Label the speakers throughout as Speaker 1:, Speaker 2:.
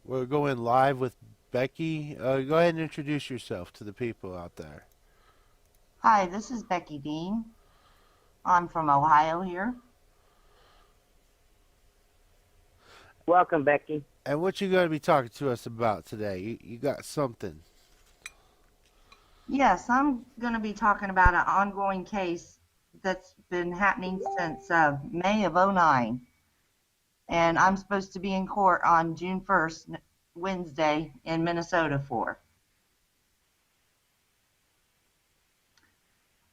Speaker 1: We're going live with Becky. Go ahead and introduce yourself to the people out there.
Speaker 2: Hi, this is Becky Dean. I'm from Ohio here.
Speaker 3: Welcome, Becky.
Speaker 1: And what you going to be talking to us about today? You got something.
Speaker 2: Yes, I'm going to be talking about an ongoing case that's been happening since May of '09. And I'm supposed to be in court on June 1st, Wednesday, in Minnesota for.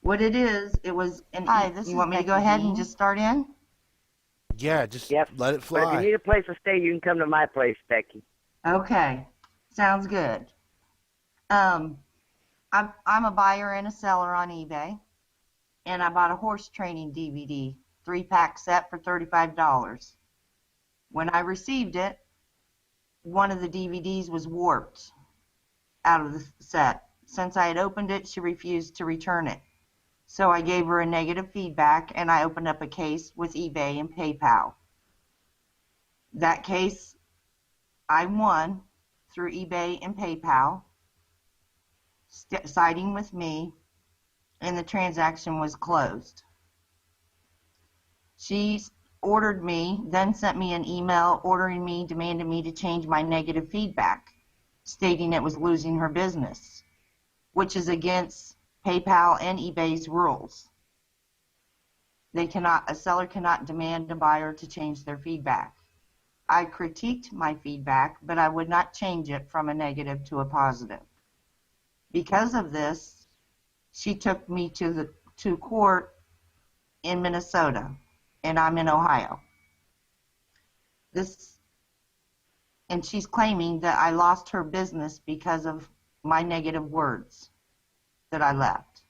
Speaker 2: What it is, it was an Hi, this you want me to go ahead and just start in?
Speaker 1: Yeah, just
Speaker 3: Yep.
Speaker 1: let it
Speaker 3: But if you
Speaker 1: fly.
Speaker 3: need a place to stay, you can come to my place, Becky.
Speaker 2: Okay, sounds good. I'm a buyer and a seller on eBay, and I bought a horse training DVD, 3-pack set for $35. When I received it, one of the DVDs was warped out of the set. Since I had opened it, she refused to return it. So I gave her a negative feedback, and I opened up a case with eBay and PayPal. That case, I won through eBay and PayPal, siding with me, and the transaction was closed. She ordered me, then sent me an email ordering me, demanding me to change my negative feedback, stating it was losing her business, which is against PayPal and eBay's rules. A seller cannot demand a buyer to change their feedback. I critiqued my feedback, but I would not change it from a negative to a positive. Because of this, she took me to court in Minnesota, and I'm in Ohio. And she's claiming that I lost her business because of my negative words that I left.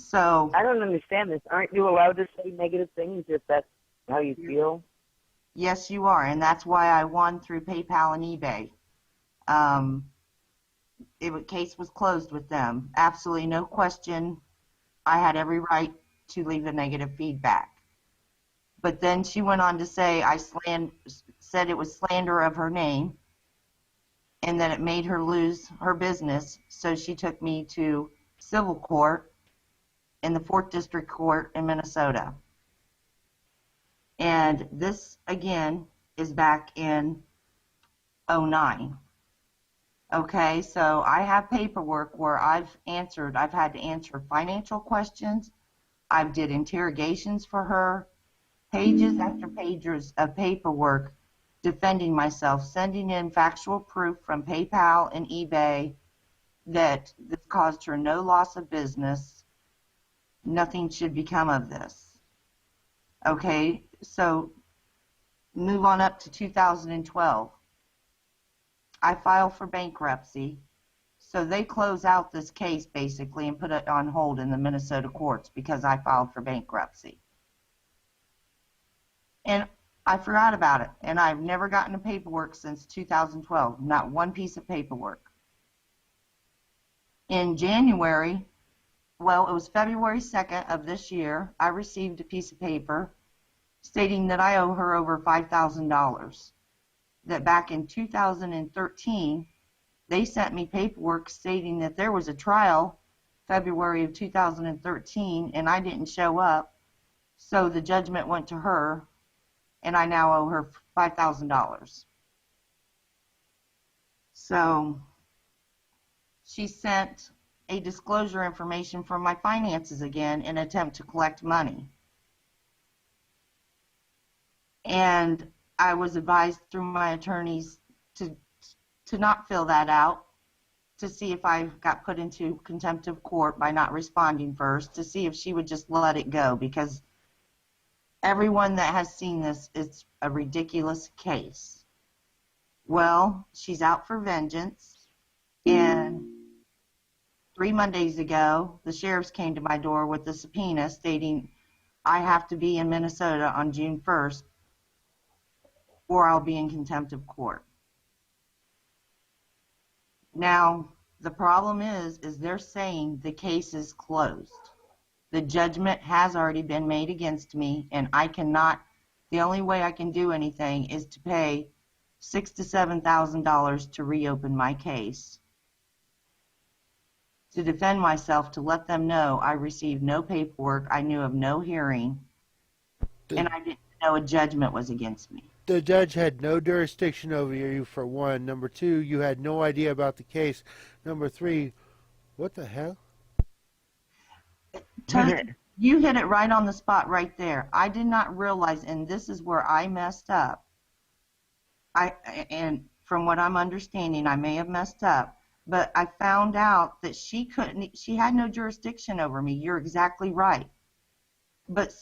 Speaker 2: So
Speaker 3: I don't understand this. Aren't you allowed to say negative things if that's how you feel?
Speaker 2: yes, you are, and that's why I won through PayPal and eBay. Case was closed with them. Absolutely no question. I had every right to leave a negative feedback. But then she went on to say said it was slander of her name and that it made her lose her business. So she took me to civil court in the 4th District Court in Minnesota. And this, again, is back in '09. Okay, so I have paperwork where I've had to answer financial questions. I've did interrogations for her, pages after pages of paperwork defending myself, sending in factual proof from PayPal and eBay that this caused her no loss of business. Nothing should become of this. Okay, so move on up to 2012. I filed for bankruptcy. So they close out this case basically and put it on hold in the Minnesota courts because I filed for bankruptcy. And I forgot about it, and I've never gotten the paperwork since 2012, not one piece of paperwork. In January, well, it was February 2nd of this year, I received a piece of paper stating that I owe her over $5,000. That back in 2013, they sent me paperwork stating that there was a trial February of 2013 and I didn't show up, so the judgment went to her and I now owe her $5,000. So she sent a disclosure information from my finances again in an attempt to collect money. And I was advised through my attorneys to not fill that out, to see if I got put into contempt of court by not responding first, to see if she would just let it go, because everyone that has seen this, it's a ridiculous case. Well, she's out for vengeance, and 3 Mondays ago, the sheriffs came to my door with a subpoena stating I have to be in Minnesota on June 1st or I'll be in contempt of court. Now, the problem is they're saying the case is closed. The judgment has already been made against me, and The only way I can do anything is to pay $6,000 to $7,000 to reopen my case, to defend myself, to let them know I received no paperwork, I knew of no hearing, and I didn't know a judgment was against me.
Speaker 1: The judge had no jurisdiction over you, for one. Number two, you had no idea about the case. Number three, what the hell?
Speaker 2: Tony, you hit it right on the spot right there. I did not realize, and this is where I messed up. And from what I'm understanding, I may have messed up, but I found out that she had no jurisdiction over me. You're exactly right. But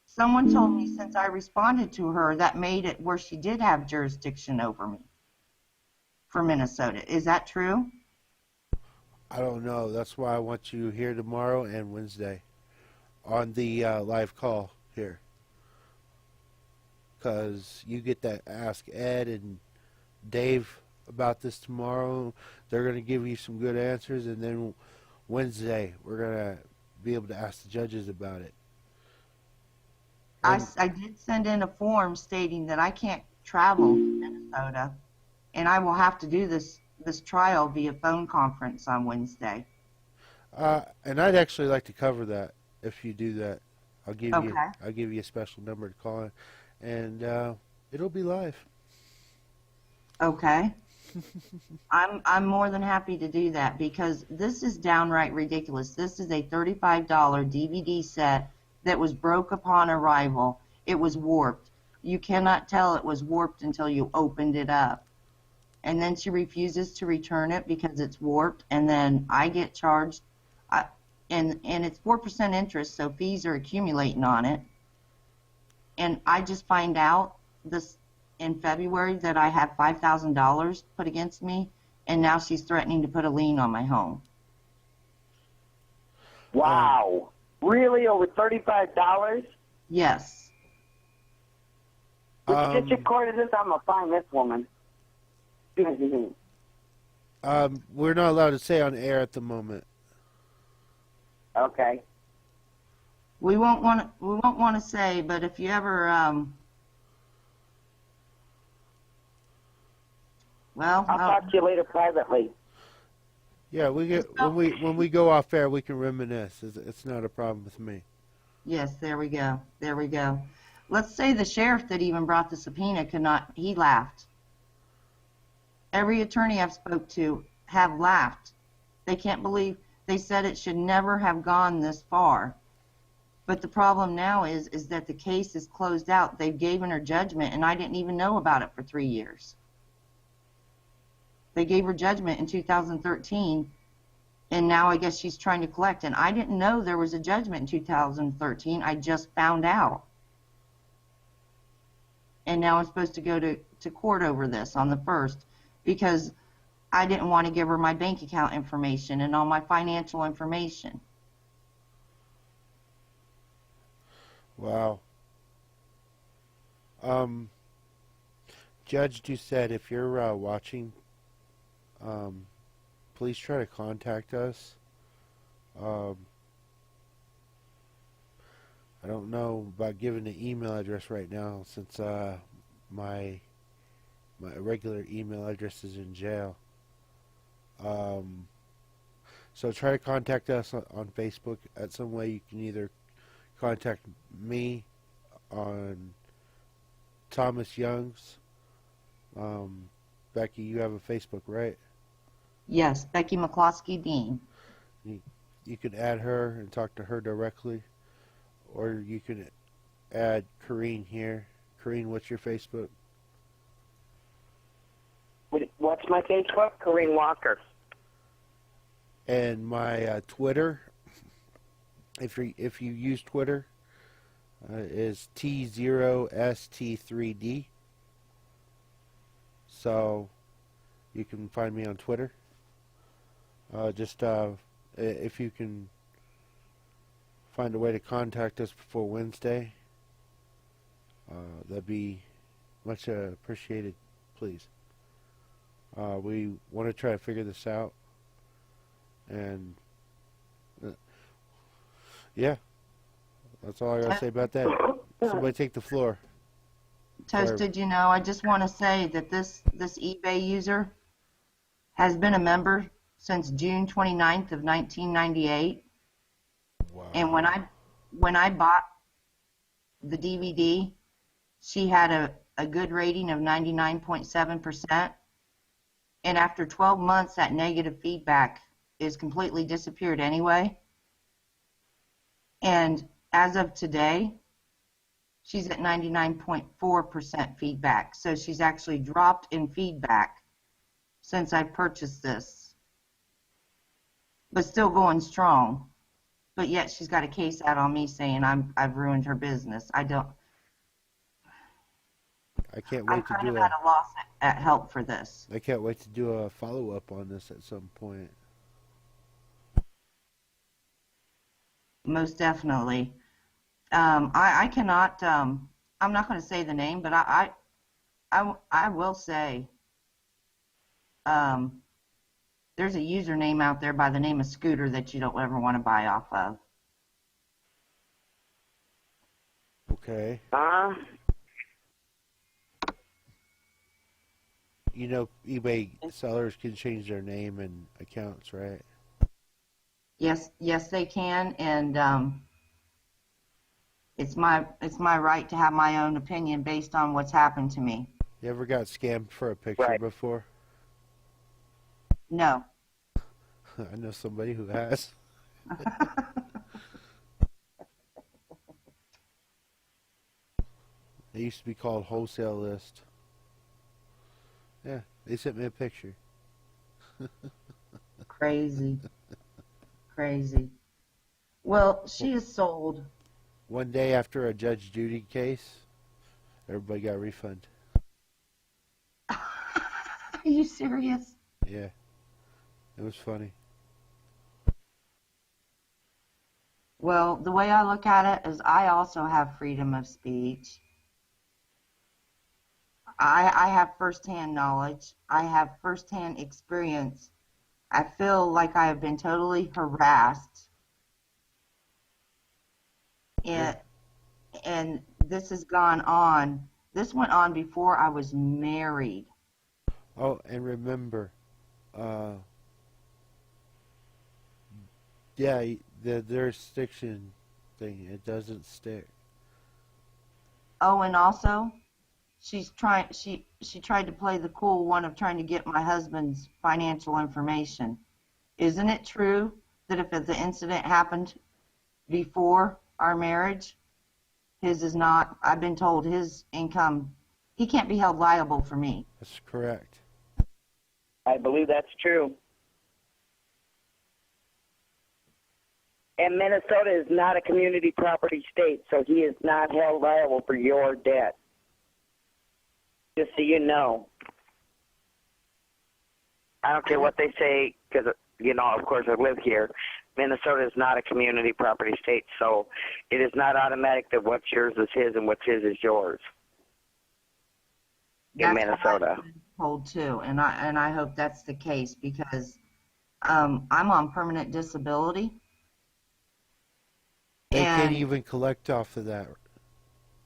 Speaker 2: someone told me since I responded to her, that made it where she did have jurisdiction over me for Minnesota. Is that true?
Speaker 1: I don't know. That's why I want you here tomorrow and Wednesday on the live call here. Because you get to ask Ed and Dave about this tomorrow. They're going to give you some good answers. And then Wednesday, we're going to be able to ask the judges about it.
Speaker 2: I did send in a form stating that I can't travel to Minnesota, and I will have to do this trial via phone conference on Wednesday.
Speaker 1: And I'd actually like to cover that if you do that. I'll give you a special number to call in, and it'll be live.
Speaker 2: Okay. I'm more than happy to do that because this is downright ridiculous. This is a $35 DVD set that was broke upon arrival. It was warped. You cannot tell it was warped until you opened it up. And then she refuses to return it because it's warped, and then I get charged, and it's 4% interest, so fees are accumulating on it. And I just find out this in February that I have $5,000 put against me, and now she's threatening to put a lien on my home.
Speaker 3: Wow. Really? Over $35?
Speaker 2: Yes.
Speaker 3: Let's get your court of this. I'm going to find this woman.
Speaker 1: We're not allowed to say on air at the moment.
Speaker 3: Okay.
Speaker 2: We won't want to say, but if you ever well,
Speaker 3: I'll talk to you later privately.
Speaker 1: Yeah, when we go off air, we can reminisce. It's not a problem with me.
Speaker 2: yes, there we go. There we go. Let's say the sheriff that even brought the subpoena he laughed. Every attorney I've spoke to have laughed. They can't believe, they said it should never have gone this far. But the problem now is that the case is closed out. They've given her judgment, and I didn't even know about it for 3 years. They gave her judgment in 2013, and now I guess she's trying to collect. And I didn't know there was a judgment in 2013. I just found out. And now I'm supposed to go to court over this on the 1st because I didn't want to give her my bank account information and all my financial information.
Speaker 1: Wow. Judge Doucette, if you're watching, please try to contact us. I don't know about giving an email address right now since my regular email address is in jail. So try to contact us on Facebook. At some way you can either contact me on Thomas Young's. Becky, you have a Facebook, right?
Speaker 2: Yes, Becky McCloskey Dean.
Speaker 1: You can add her and talk to her directly, or you can add Corrine here. Corrine, what's your Facebook?
Speaker 3: What's my Facebook? Corinne Walker.
Speaker 1: And my Twitter, if you use Twitter, is T0ST3D. So you can find me on Twitter. If you can find a way to contact us before Wednesday, that'd be much appreciated, please. We want to try to figure this out, and yeah, that's all I gotta say about that. Somebody take the floor.
Speaker 2: Toasted, you know, I just want to say that this eBay user has been a member since June 29th of 1998.
Speaker 1: Wow.
Speaker 2: And when I bought the DVD, she had a good rating of 99.7%. And after 12 months, that negative feedback is completely disappeared anyway. And as of today, she's at 99.4% feedback. So she's actually dropped in feedback since I purchased this, but still going strong. But yet she's got a case out on me saying I've ruined her business.
Speaker 1: I can't
Speaker 2: I'm
Speaker 1: wait to
Speaker 2: kind of
Speaker 1: do
Speaker 2: at a loss at help for this.
Speaker 1: I can't wait to do a follow-up on this at some point.
Speaker 2: Most definitely. I cannot. I'm not going to say the name, but I will say. There's a username out there by the name of Scooter that you don't ever want to buy off of.
Speaker 1: Okay. You know, eBay sellers can change their name and accounts, right?
Speaker 2: Yes, they can, and it's my right to have my own opinion based on what's happened to me.
Speaker 1: You ever got scammed for a picture before?
Speaker 2: No.
Speaker 1: I know somebody who has. It used to be called Wholesale List. Yeah, they sent me a picture.
Speaker 2: Crazy. Crazy. Well, she is sold.
Speaker 1: One day after a Judge Judy case, everybody got a refund.
Speaker 2: Are you serious?
Speaker 1: Yeah, it was funny.
Speaker 2: Well, the way I look at it is I also have freedom of speech. I have firsthand knowledge. I have firsthand experience. I feel like I have been totally harassed. And this has gone on. This went on before I was married.
Speaker 1: Oh, and remember, yeah, the jurisdiction thing, it doesn't stick.
Speaker 2: Oh, and also, she tried to play the cool one of trying to get my husband's financial information. Isn't it true that if the incident happened before our marriage, his is not, I've been told his income, he can't be held liable for me.
Speaker 1: That's correct.
Speaker 3: I believe that's true. And Minnesota is not a community property state, so he is not held liable for your debt. Just so you know. I don't care what they say, because, you know, of course I live here. Minnesota is not a community property state, so it is not automatic that what's yours is his and what's his is yours. In Minnesota.
Speaker 2: I've been told too, and I hope that's the case because I'm on permanent disability.
Speaker 1: They can't even collect off of that.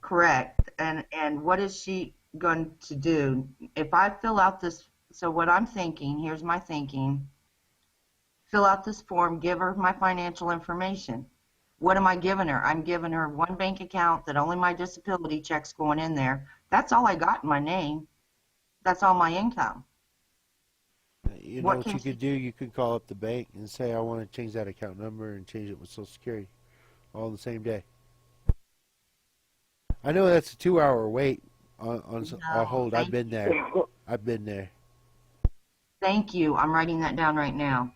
Speaker 2: Correct. And what is she going to do? If I fill out this, so what I'm thinking, here's my thinking, fill out this form, give her my financial information. What am I giving her? I'm giving her one bank account that only my disability check's going in there. That's all I got in my name. That's all my income.
Speaker 1: You know what you could do? You could call up the bank and say, I want to change that account number and change it with Social Security all in the same day. I know that's a 2-hour wait on hold. I've been there. I've been there.
Speaker 2: Thank you. I'm writing that down right now.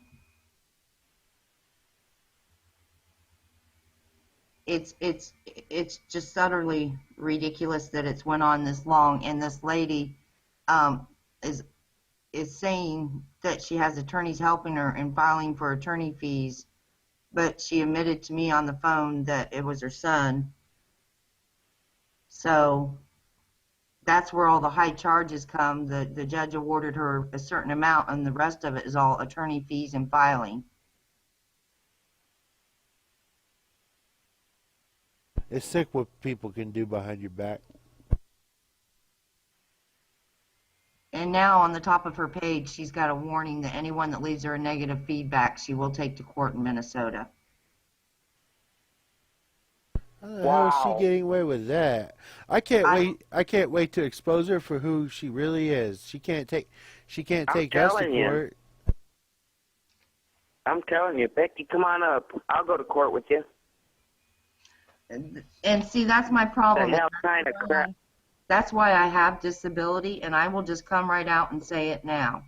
Speaker 2: It's just utterly ridiculous that it's went on this long, and this lady is saying that she has attorneys helping her in filing for attorney fees, but she admitted to me on the phone that it was her son. So that's where all the high charges come. The judge awarded her a certain amount, and the rest of it is all attorney fees and filing.
Speaker 1: It's sick what people can do behind your back.
Speaker 2: now on the top of her page, she's got a warning that anyone that leaves her a negative feedback, she will take to court in Minnesota.
Speaker 1: How the hell is she
Speaker 3: Wow.
Speaker 1: getting away with that? I can't wait to expose her for who she really is. She can't take
Speaker 3: I'm
Speaker 1: us to
Speaker 3: telling you.
Speaker 1: court.
Speaker 3: I'm telling you, Becky, come on up. I'll go to court with you.
Speaker 2: And see, that's my problem.
Speaker 3: The hell kind of crap.
Speaker 2: That's why I have disability, and I will just come right out and say it now.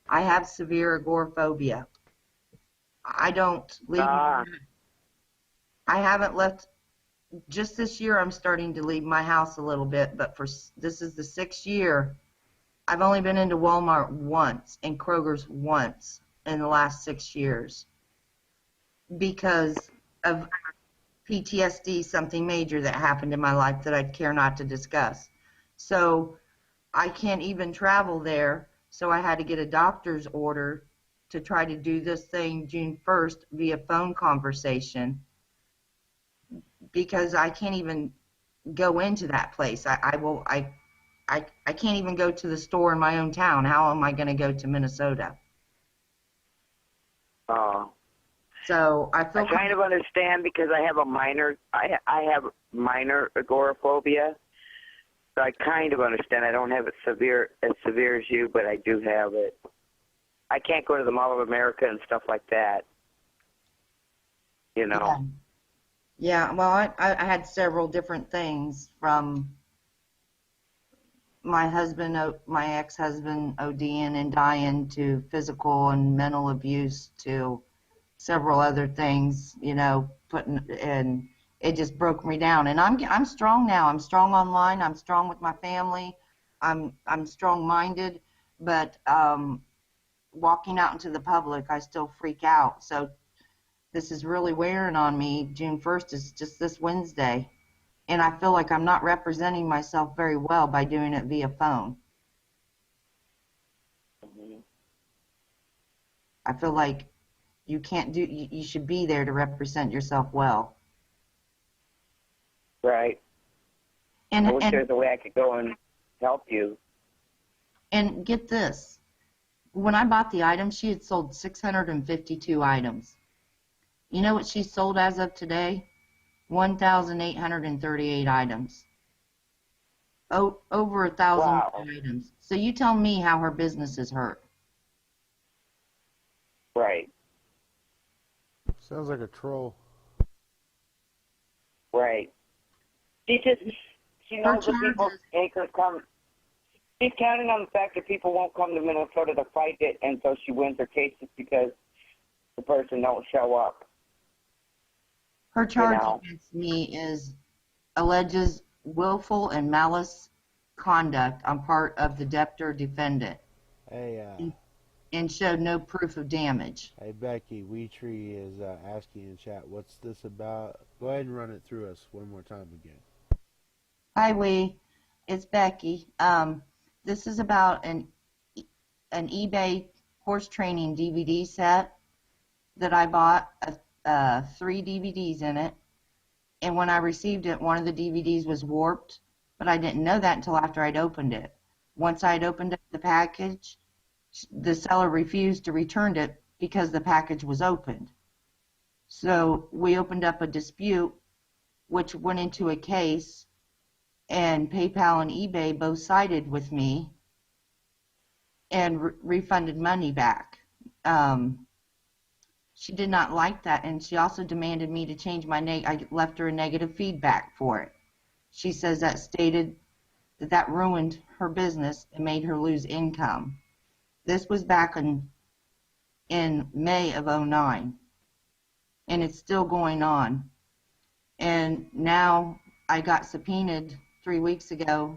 Speaker 2: I have severe agoraphobia. I don't leave. I haven't left. Just this year, I'm starting to leave my house a little bit, but this is the 6th year. I've only been into Walmart once and Kroger's once in the last 6 years because of PTSD, something major that happened in my life that I'd care not to discuss. So I can't even travel there, so I had to get a doctor's order to try to do this thing June 1st via phone conversation because I can't even go into that place. I can't even go to the store in my own town. How am I going to go to Minnesota?
Speaker 3: Oh.
Speaker 2: So I feel
Speaker 3: I kind of understand because I have I have minor agoraphobia. So I kind of understand. I don't have it as severe as you, but I do have it. I can't go to the Mall of America and stuff like that. You know.
Speaker 2: Yeah, well, I had several different things from my ex-husband ODing and dying to physical and mental abuse to several other things, you know, and it just broke me down. And I'm strong now. I'm strong online. I'm strong with my family. I'm strong-minded, but walking out into the public, I still freak out. So this is really wearing on me. June 1st is just this Wednesday, and I feel like I'm not representing myself very well by doing it via phone.
Speaker 3: Mm-hmm.
Speaker 2: I feel like you should be there to represent yourself well.
Speaker 3: Right. I wish there was a way I could go and help you.
Speaker 2: And get this. When I bought the item, she had sold 652 items. You know what she sold as of today? 1,838 items. Over 1,000 items. So you tell me how her business is hurt.
Speaker 3: Right.
Speaker 1: Sounds like a troll.
Speaker 3: Right. She knows that people ain't gonna come. She's counting on the fact that people won't come to Minnesota to fight it, and so she wins her case just because the person don't show up.
Speaker 2: Her charge against me alleges willful and malice conduct on part of the debtor defendant.
Speaker 1: Hey,
Speaker 2: and showed no proof of damage.
Speaker 1: Hey, Becky, WeTree is asking in chat, what's this about? Go ahead and run it through us one more time again.
Speaker 2: Hi, it's Becky. This is about an eBay horse training DVD set that I bought, 3 DVDs in it. And when I received it, one of the DVDs was warped, but I didn't know that until after I'd opened it. Once I'd opened up the package, the seller refused to return it because the package was opened. So we opened up a dispute, which went into a case, and PayPal and eBay both sided with me and refunded money back. She did not like that, and she also demanded me to change I left her a negative feedback for it. She says that stated that ruined her business and made her lose income. This was back in May of 2009, and it's still going on. And now I got subpoenaed 3 weeks ago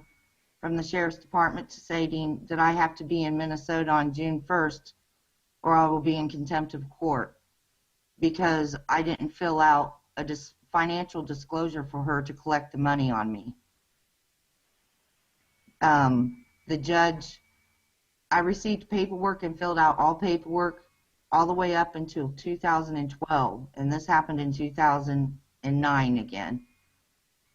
Speaker 2: from the Sheriff's Department stating that I have to be in Minnesota on June 1st or I will be in contempt of court because I didn't fill out a financial disclosure for her to collect the money on me. The judge, I received paperwork and filled out all paperwork all the way up until 2012, and this happened in 2009 again.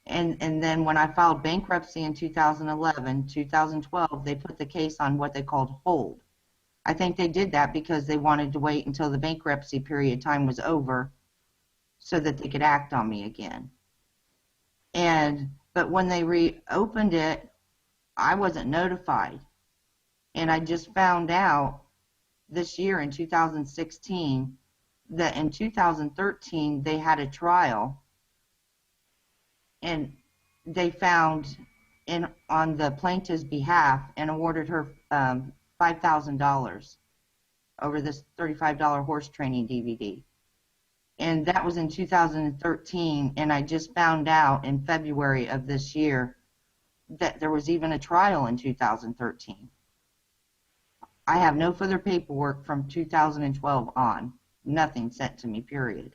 Speaker 2: And then when I filed bankruptcy in 2011, 2012, they put the case on what they called hold. I think they did that because they wanted to wait until the bankruptcy period time was over so that they could act on me again. But when they reopened it, I wasn't notified. And I just found out this year in 2016 that in 2013 they had a trial, and they found on the plaintiff's behalf and awarded her $5,000 over this $35 horse training DVD. And that was in 2013, and I just found out in February of this year that there was even a trial in 2013. I have no further paperwork from 2012 on. Nothing sent to me, period.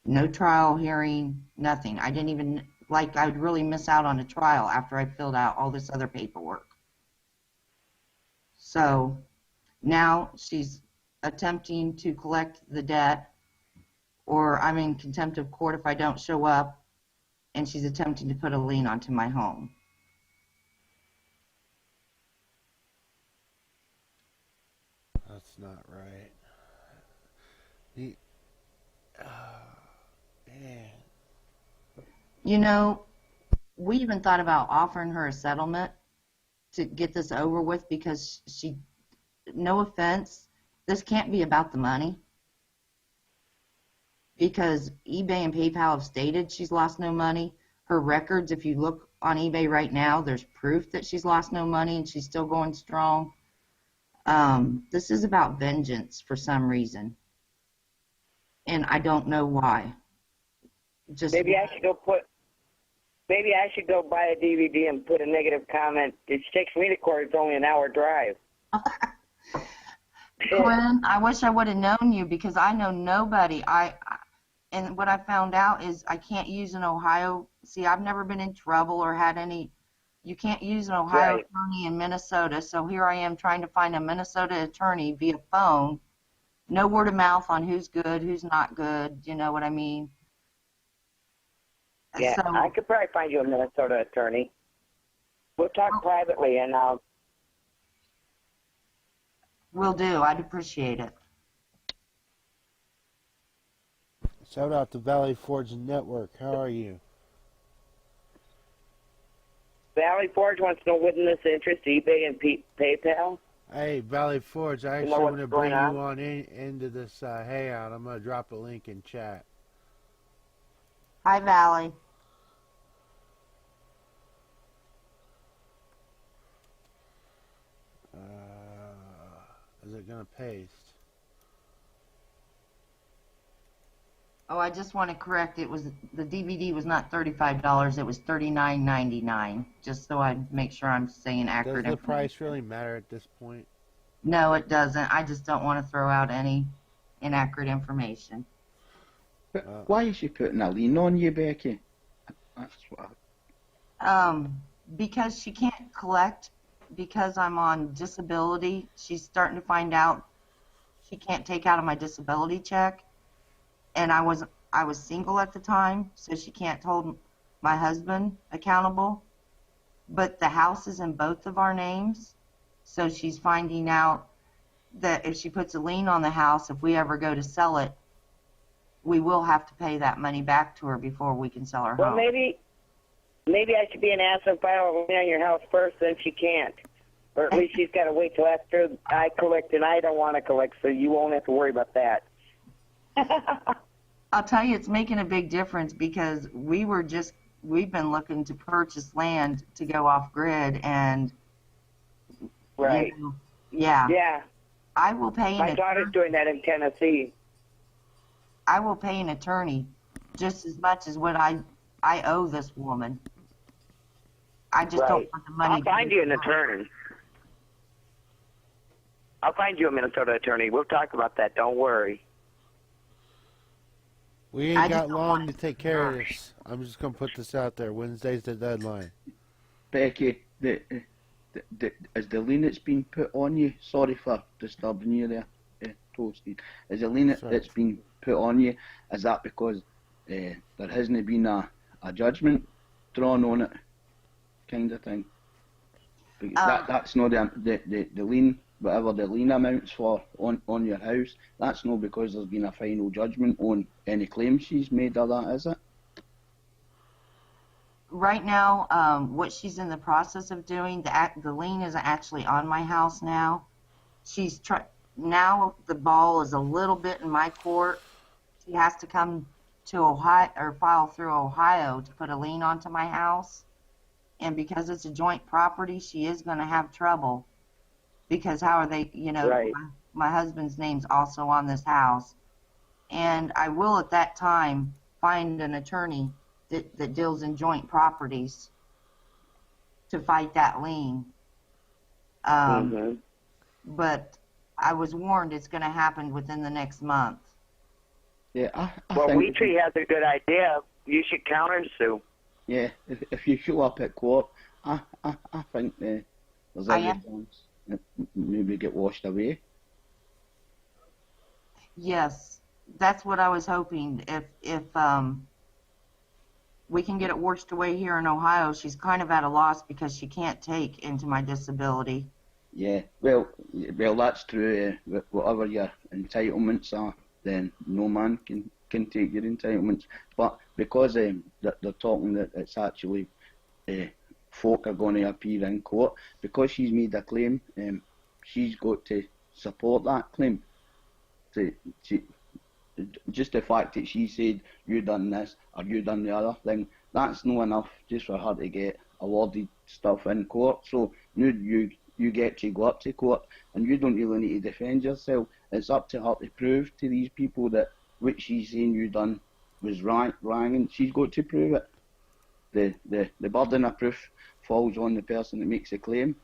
Speaker 2: No trial hearing, nothing. I didn't even, like, I would really miss out on a trial after I filled out all this other paperwork. So now she's attempting to collect the debt, or I'm in contempt of court if I don't show up, and she's attempting to put a lien onto my home.
Speaker 1: That's not right. Man.
Speaker 2: You know, we even thought about offering her a settlement to get this over with, because she, no offense, this can't be about the money, because eBay and PayPal have stated she's lost no money. Her records, if you look on eBay right now, there's proof that she's lost no money and she's still going strong. This is about vengeance for some reason, and I don't know why. Just
Speaker 3: maybe I should go buy a DVD and put a negative comment. It takes me to court. It's only an hour drive.
Speaker 2: Quinn, I wish I would have known you, because I know nobody. And what I found out is I can't use an Ohio. See, I've never been in trouble or had any. You can't use an Ohio attorney in Minnesota, so here I am trying to find a Minnesota attorney via phone. No word of mouth on who's good, who's not good. You know what I mean?
Speaker 3: Yeah,
Speaker 2: so,
Speaker 3: I could probably find you a Minnesota attorney. We'll talk privately, and I'll.
Speaker 2: Will do. I'd appreciate it.
Speaker 1: Shout out to Valley Forge Network. How are you?
Speaker 3: Valley Forge wants to know witness interest, eBay and PayPal.
Speaker 1: Hey, Valley Forge, I
Speaker 3: You know
Speaker 1: actually
Speaker 3: what's
Speaker 1: want to
Speaker 3: going
Speaker 1: bring
Speaker 3: on?
Speaker 1: you on into this hangout. I'm going to drop a link in chat.
Speaker 2: Hi, Valley.
Speaker 1: Is it going to paste?
Speaker 2: Oh, I just want to correct. It was the DVD was not $35. It was $39.99. Just so I make sure I'm saying accurate
Speaker 1: Does the
Speaker 2: information.
Speaker 1: price really matter at this point?
Speaker 2: No, it doesn't. I just don't want to throw out any inaccurate information.
Speaker 4: But why is she putting a lien on you, Becky? That's what
Speaker 2: Because she can't collect, because I'm on disability. She's starting to find out she can't take out of my disability check, and I was single at the time, so she can't hold my husband accountable. But the house is in both of our names, so she's finding out that if she puts a lien on the house, if we ever go to sell it, we will have to pay that money back to her before we can sell her
Speaker 3: Well,
Speaker 2: home.
Speaker 3: maybe I should be an ass and file a lien on your house first, then she can't. Or at least she's got to wait till after I collect, and I don't want to collect, so you won't have to worry about that.
Speaker 2: I'll tell you, it's making a big difference, because we've been looking to purchase land to go off grid, and
Speaker 3: Right.
Speaker 2: you know, yeah.
Speaker 3: Yeah.
Speaker 2: I will pay
Speaker 3: My daughter's doing that in Tennessee.
Speaker 2: I will pay an attorney just as much as what I owe this woman. I just don't
Speaker 3: Right.
Speaker 2: want the money.
Speaker 3: I'll find you an attorney. I'll find you a Minnesota attorney. We'll talk about that. Don't worry.
Speaker 1: We ain't
Speaker 2: I just
Speaker 1: got
Speaker 2: don't
Speaker 1: long
Speaker 2: want
Speaker 1: to take care of this. I'm just going to put this out there. Wednesday's the deadline.
Speaker 4: Becky, is the lien that's been put on you, sorry for disturbing you there, Toasted, is the lien
Speaker 1: Sorry.
Speaker 4: that's been put on you, is that because there hasn't been a a judgment drawn on it, kind of thing. That's not the lien, whatever the lien amounts for on your house. That's not because there's been a final judgment on any claim she's made of that, is it?
Speaker 2: Right now, what she's in the process of doing, the lien is actually on my house now. Now the ball is a little bit in my court. She has to come to Ohio or file through Ohio to put a lien onto my house. And because it's a joint property, she is going to have trouble. Because how are they,
Speaker 3: Right.
Speaker 2: my husband's name's also on this house. And I will at that time find an attorney that deals in joint properties to fight that lien. But I was warned it's going to happen within the next month.
Speaker 4: Yeah, I
Speaker 3: Well,
Speaker 4: think
Speaker 3: Wheatree has a good idea. You should countersue.
Speaker 4: yeah, if you show up at court, I think there's every chance it maybe get washed away.
Speaker 2: Yes, that's what I was hoping. If we can get it washed away here in Ohio, she's kind of at a loss because she can't take into my disability.
Speaker 4: Yeah, well, that's true. Whatever your entitlements are, then no man can take your entitlements. But because they're talking that it's actually folk are going to appear in court, because she's made a claim, she's got to support that claim. Just the fact that she said, you done this or you done the other thing, that's not enough just for her to get awarded stuff in court. So you get to go up to court and you don't really need to defend yourself. It's up to her to prove to these people that what she's saying you done was wrong, and she's got to prove it. The burden of proof falls on the person that makes a claim.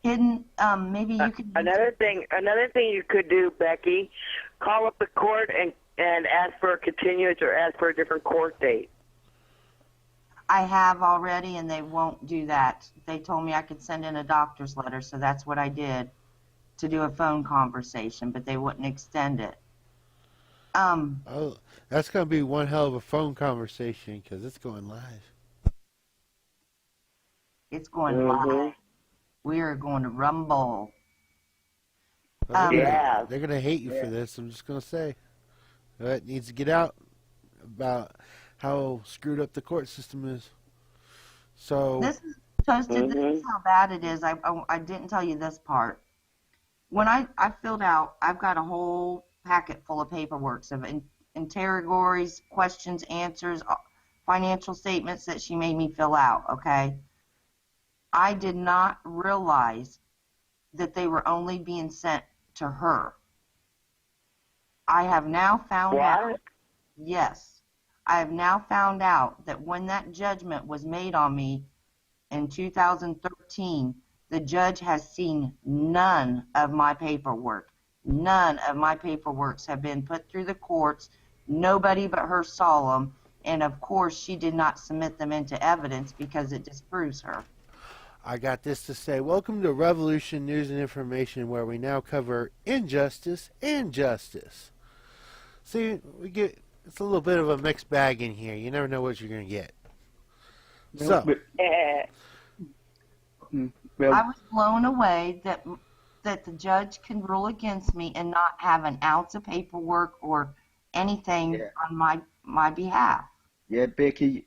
Speaker 2: Maybe you could.
Speaker 3: Another thing you could do, Becky, call up the court and ask for a continuance or ask for a different court date.
Speaker 2: I have already, and they won't do that. They told me I could send in a doctor's letter, so that's what I did, to do a phone conversation, but they wouldn't extend it.
Speaker 1: Oh, that's going to be one hell of a phone conversation because it's going live.
Speaker 2: It's going live. We are going to rumble.
Speaker 3: Yeah.
Speaker 1: They're going to hate you for this, I'm just going to say. It needs to get out about how screwed up the court system is. So
Speaker 2: This is Toasted. This is how bad it is. I didn't tell you this part. When I filled out, I've got a whole packet full of paperwork of interrogatories, questions, answers, financial statements that she made me fill out, okay? I did not realize that they were only being sent to her. I have now found out. Yes. I have now found out that when that judgment was made on me in 2013, the judge has seen none of my paperwork. None of my paperworks have been put through the courts. Nobody but her saw them. And, of course, she did not submit them into evidence because it disproves her.
Speaker 1: I got this to say. Welcome to Revolution News and Information, where we now cover injustice and justice. See, it's a little bit of a mixed bag in here. You never know what you're going to get. So,
Speaker 2: I was blown away that the judge can rule against me and not have an ounce of paperwork or anything on my behalf.
Speaker 4: Yeah, Becky,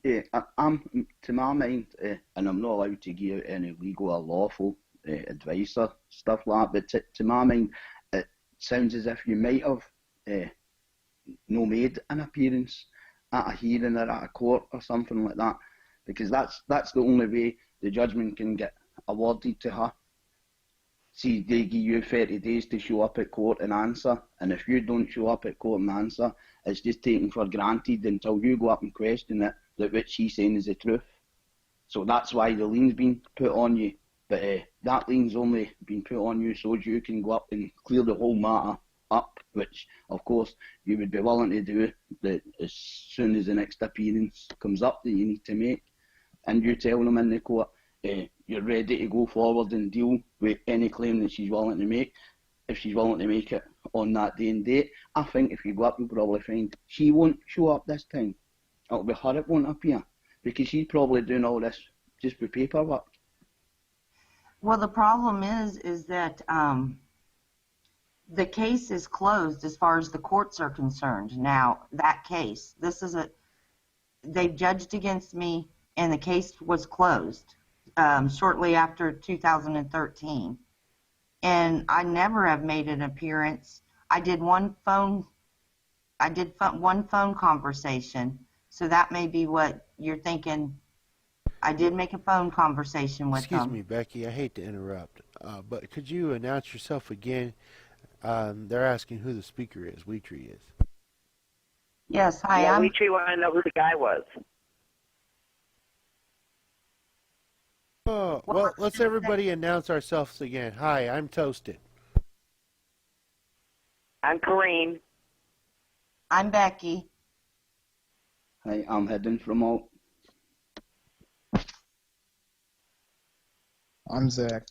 Speaker 4: I'm to my mind, and I'm not allowed to give out any legal or lawful advice or stuff like that, but to my mind, it sounds as if you might have no made an appearance at a hearing or at a court or something like that, because that's the only way the judgment can get awarded to her. See, they give you 30 days to show up at court and answer, and if you don't show up at court and answer, it's just taken for granted until you go up and question it, that what she's saying is the truth. So that's why the lien's been put on you, but that lien's only been put on you so you can go up and clear the whole matter up, which, of course, you would be willing to do as soon as the next appearance comes up that you need to make, and you tell them in the court, you're ready to go forward and deal with any claim that she's willing to make. If she's willing to make it on that day and date, I think if you go up, you'll probably find she won't show up this time. it'll be her it won't appear, because she's probably doing all this just with paperwork.
Speaker 2: Well, the problem is that the case is closed as far as the courts are concerned. Now, that case, they judged against me, and the case was closed shortly after 2013. And I never have made an appearance. I did one phone conversation, so that may be what you're thinking. I did make a phone conversation with them.
Speaker 1: Excuse me, Becky, I hate to interrupt, but could you announce yourself again? They're asking who the speaker is, Wheatree is.
Speaker 2: Yes, hi.
Speaker 3: Yeah, we want to know who the guy was.
Speaker 1: Oh, well, let's everybody announce ourselves again. Hi, I'm Toasted.
Speaker 3: I'm Corrine.
Speaker 2: I'm Becky.
Speaker 4: Hi, I'm Hidden from all.
Speaker 5: I'm Zach.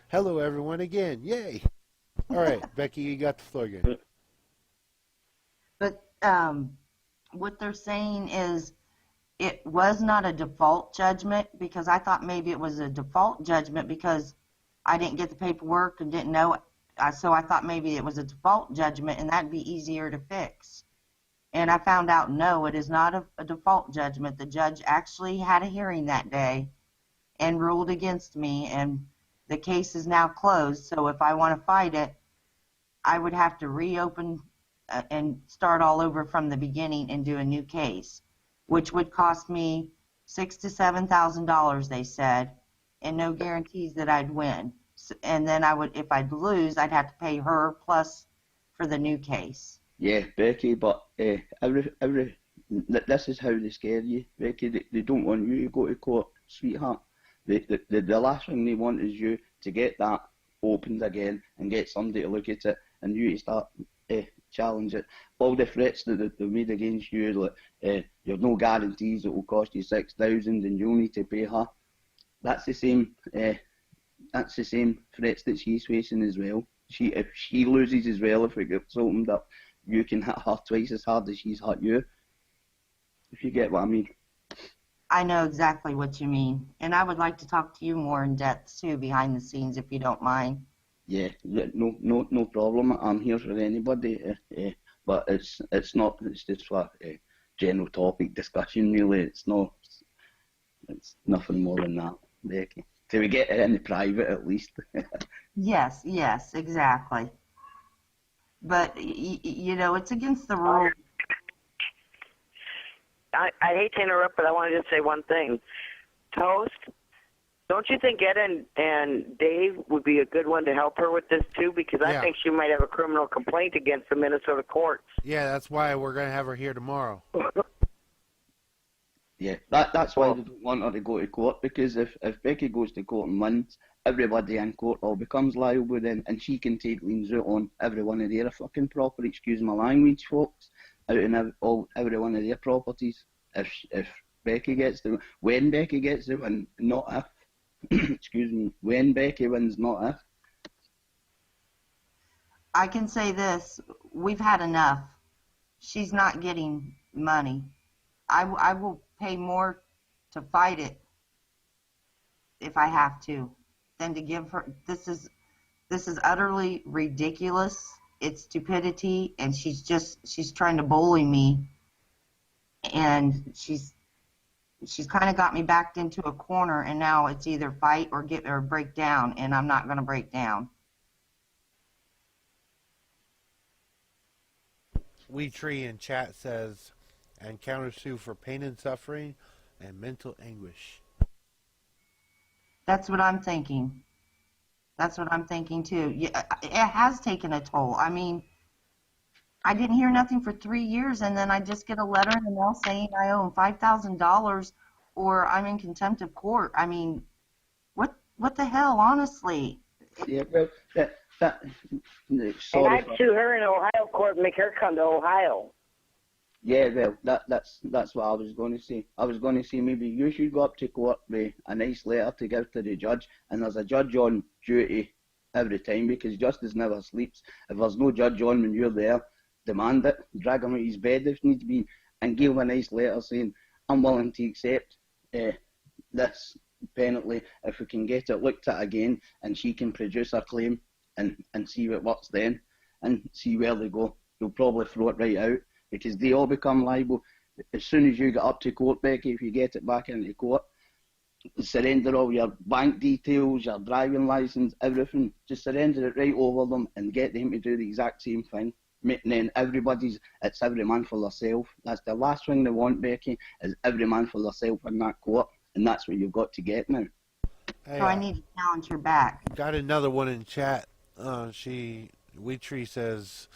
Speaker 1: Hello, everyone, again. Yay. All right, Becky, you got the floor again.
Speaker 2: But what they're saying is it was not a default judgment, because I thought maybe it was a default judgment because I didn't get the paperwork and didn't know it. So I thought maybe it was a default judgment and that'd be easier to fix. And I found out, no, it is not a default judgment. The judge actually had a hearing that day and ruled against me, and the case is now closed. So if I want to fight it, I would have to reopen and start all over from the beginning and do a new case, which would cost me $6,000 to $7,000, they said, and no guarantees that I'd win. And then if I'd lose, I'd have to pay her plus for the new case.
Speaker 4: Yeah, Becky, but this is how they scare you, Becky. They don't want you to go to court, sweetheart. The last thing they want is you to get that opened again and get somebody to look at it and you to start challenge it. All the threats that they made against you, like you've no guarantees it will cost you $6,000 and you'll need to pay her. That's the same. That's the same threats that she's facing as well. If she loses as well, if it gets opened up, you can hit her twice as hard as she's hit you. If you get what I mean.
Speaker 2: I know exactly what you mean, and I would like to talk to you more in depth too, behind the scenes, if you don't mind.
Speaker 4: Yeah, no problem. I'm here for anybody, but it's just for general topic discussion really. It's nothing more than that, Becky. Till we get it in the private at least.
Speaker 2: Yes, exactly. But it's against the rules.
Speaker 3: I hate to interrupt, but I want to just say one thing. Toast, don't you think Ed and Dave would be a good one to help her with this too? Because I think she might have a criminal complaint against the Minnesota courts.
Speaker 1: Yeah, that's why we're going to have her here tomorrow.
Speaker 4: Yeah, that's why they don't want her to go to court, because if Becky goes to court and wins, everybody in court all becomes liable then, and she can take liens out on every one of their fucking property, excuse my language, folks, out in every one of their properties. If Becky gets the, when Becky gets the win, not if, excuse me, when Becky wins, not if.
Speaker 2: I can say this, we've had enough. She's not getting money. I will pay more to fight it if I have to than to give her. This is utterly ridiculous. It's stupidity, and she's trying to bully me, and she's kind of got me backed into a corner, and now it's either fight or break down, and I'm not going to break down.
Speaker 1: Wheatree in chat says, and countersue for pain and suffering and mental anguish.
Speaker 2: That's what I'm thinking. That's what I'm thinking too. Yeah, it has taken a toll. I mean, I didn't hear nothing for 3 years, and then I just get a letter in the mail saying I owe him $5,000 or I'm in contempt of court. I mean, what the hell, honestly?
Speaker 4: Yeah, well, sorry.
Speaker 3: And I'd sue her in Ohio court and make her come to Ohio.
Speaker 4: Yeah, well, that's what I was going to say. I was going to say maybe you should go up to court with a nice letter to give to the judge, and there's a judge on duty every time, because justice never sleeps. If there's no judge on when you're there, demand it, drag him out his bed if need be, and give him a nice letter saying, I'm willing to accept this penalty if we can get it looked at again, and she can produce a claim and see what works then, and see where they go. They'll probably throw it right out, because they all become liable. As soon as you get up to court, Becky, if you get it back into court, surrender all your bank details, your driving license, everything. Just surrender it right over them and get them to do the exact same thing. And then it's every man for themselves. That's the last thing they want, Becky, is every man for themselves in that court. And that's what you've got to get now.
Speaker 1: Hey,
Speaker 2: So I need to challenge her back.
Speaker 1: got another one in chat. Wheatree says,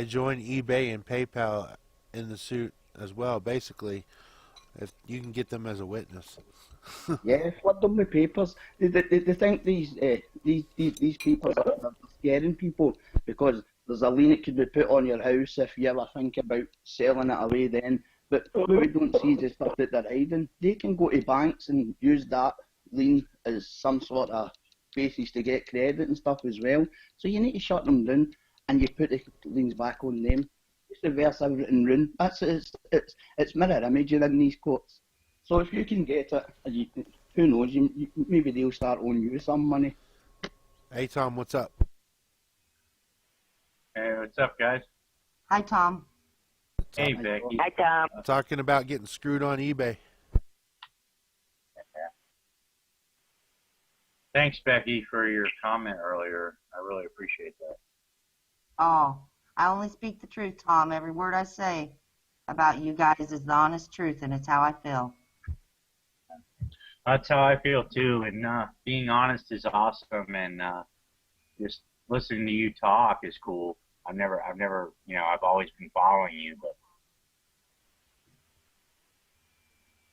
Speaker 1: join eBay and PayPal in the suit as well. Basically, if you can get them as a witness.
Speaker 4: Yeah, flood them with papers. They think these papers are scaring people, because there's a lien that could be put on your house if you ever think about selling it away then. But what we don't see is the stuff that they're hiding. They can go to banks and use that lien as some sort of basis to get credit and stuff as well. So you need to shut them down, and you put the liens back on them. Just reverse everything round. It's mirror image in these courts. So if you can get it, who knows, maybe they'll start owing you some money.
Speaker 1: Hey, Tom, what's up?
Speaker 5: Hey, what's up, guys?
Speaker 2: Hi, Tom.
Speaker 5: Hey, Becky.
Speaker 3: Hi, Tom.
Speaker 1: Talking about getting screwed on eBay.
Speaker 5: Thanks, Becky, for your comment earlier. I really appreciate that.
Speaker 2: Oh, I only speak the truth, Tom. Every word I say about you guys is the honest truth, and it's how I feel.
Speaker 5: That's how I feel too, and being honest is awesome, and just listening to you talk is cool. I've never, I've always been following you, but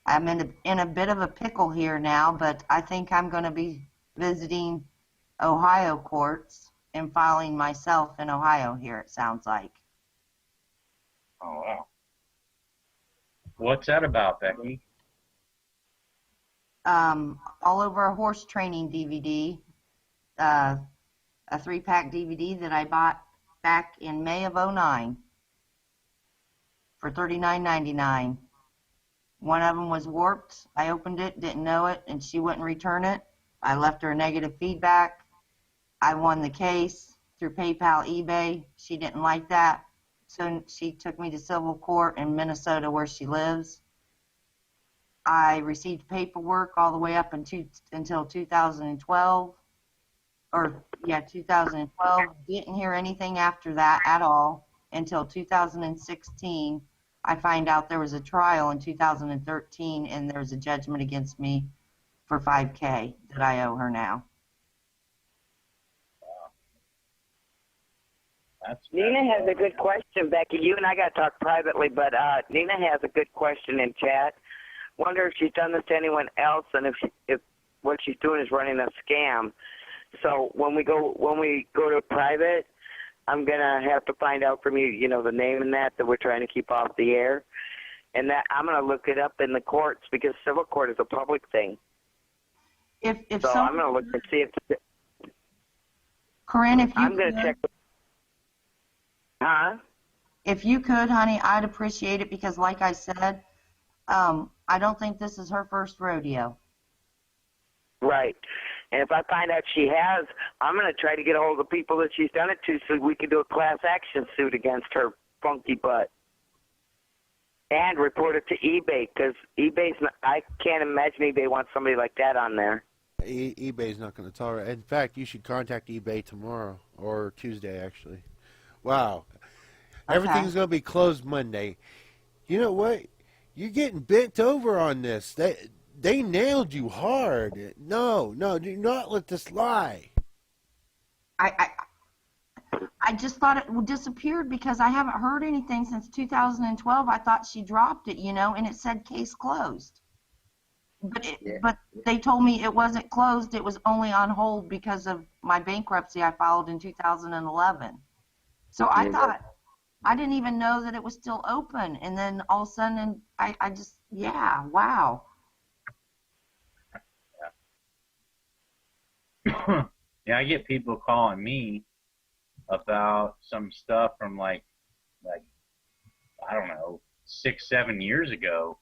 Speaker 2: I'm in a bit of a pickle here now, but I think I'm going to be visiting Ohio courts and filing myself in Ohio here, it sounds like.
Speaker 5: oh wow. What's that about, Becky?
Speaker 2: All over a horse training DVD, a 3-pack DVD that I bought back in May of '09 for $39.99. One of them was warped. I opened it, didn't know it, and she wouldn't return it. I left her negative feedback. I won the case through PayPal, eBay. She didn't like that, so she took me to civil court in Minnesota where she lives. I received paperwork all the way up until 2012. 2012. Didn't hear anything after that at all until 2016. I find out there was a trial in 2013, and there's a judgment against me for $5,000 that I owe her now.
Speaker 3: Nina has a good question, Becky. You and I got to talk privately, but Nina has a good question in chat. Wonder if she's done this to anyone else, and if what she's doing is running a scam. So when we go to private, I'm gonna have to find out from you, the name and that we're trying to keep off the air, and that I'm gonna look it up in the courts, because civil court is a public thing.
Speaker 2: If
Speaker 3: So I'm gonna look and see if.
Speaker 2: Corinne, if you
Speaker 3: I'm gonna
Speaker 2: could,
Speaker 3: check. Huh?
Speaker 2: if you could, honey, I'd appreciate it, because like I said, I don't think this is her first rodeo.
Speaker 3: Right. And if I find out she has, I'm going to try to get a hold of the people that she's done it to, so we can do a class action suit against her funky butt. And report it to eBay, because I can't imagine eBay wants somebody like that on there.
Speaker 1: eBay's not going to tolerate. In fact, you should contact eBay tomorrow or Tuesday, actually. Wow.
Speaker 2: Okay.
Speaker 1: Everything's going to be closed Monday. You know what? You're getting bent over on this. They nailed you hard. No, do not let this lie.
Speaker 2: I just thought it disappeared because I haven't heard anything since 2012. I thought she dropped it, and it said case closed. But they told me it wasn't closed. It was only on hold because of my bankruptcy I filed in 2011. So I thought, I didn't even know that it was still open. And then all of a sudden, wow.
Speaker 5: Yeah, I get people calling me about some stuff from like like, I don't know, 6, 7 years ago.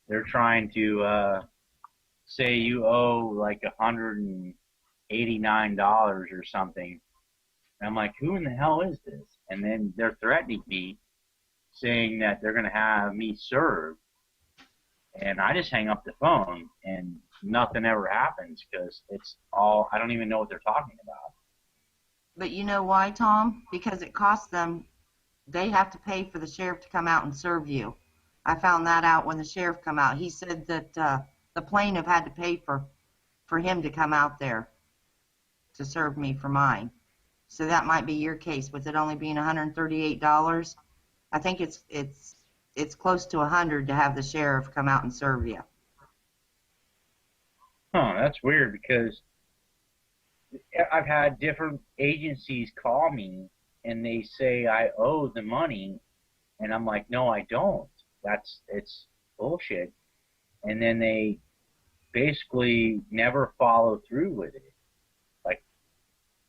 Speaker 5: They're trying to say you owe like $189 or something. And I'm like, who in the hell is this? And then they're threatening me, saying that they're going to have me served. And I just hang up the phone, and nothing ever happens because it's all, I don't even know what they're talking about.
Speaker 2: But you know why, Tom? Because it costs them, they have to pay for the sheriff to come out and serve you. I found that out when the sheriff come out. He said that the plaintiff had to pay for him to come out there to serve me for mine. So that might be your case, with it only being $138. I think it's close to $100 to have the sheriff come out and serve you.
Speaker 5: Huh, that's weird because I've had different agencies call me and they say I owe the money, and I'm like, no, I don't. It's bullshit. And then they basically never follow through with it. Like,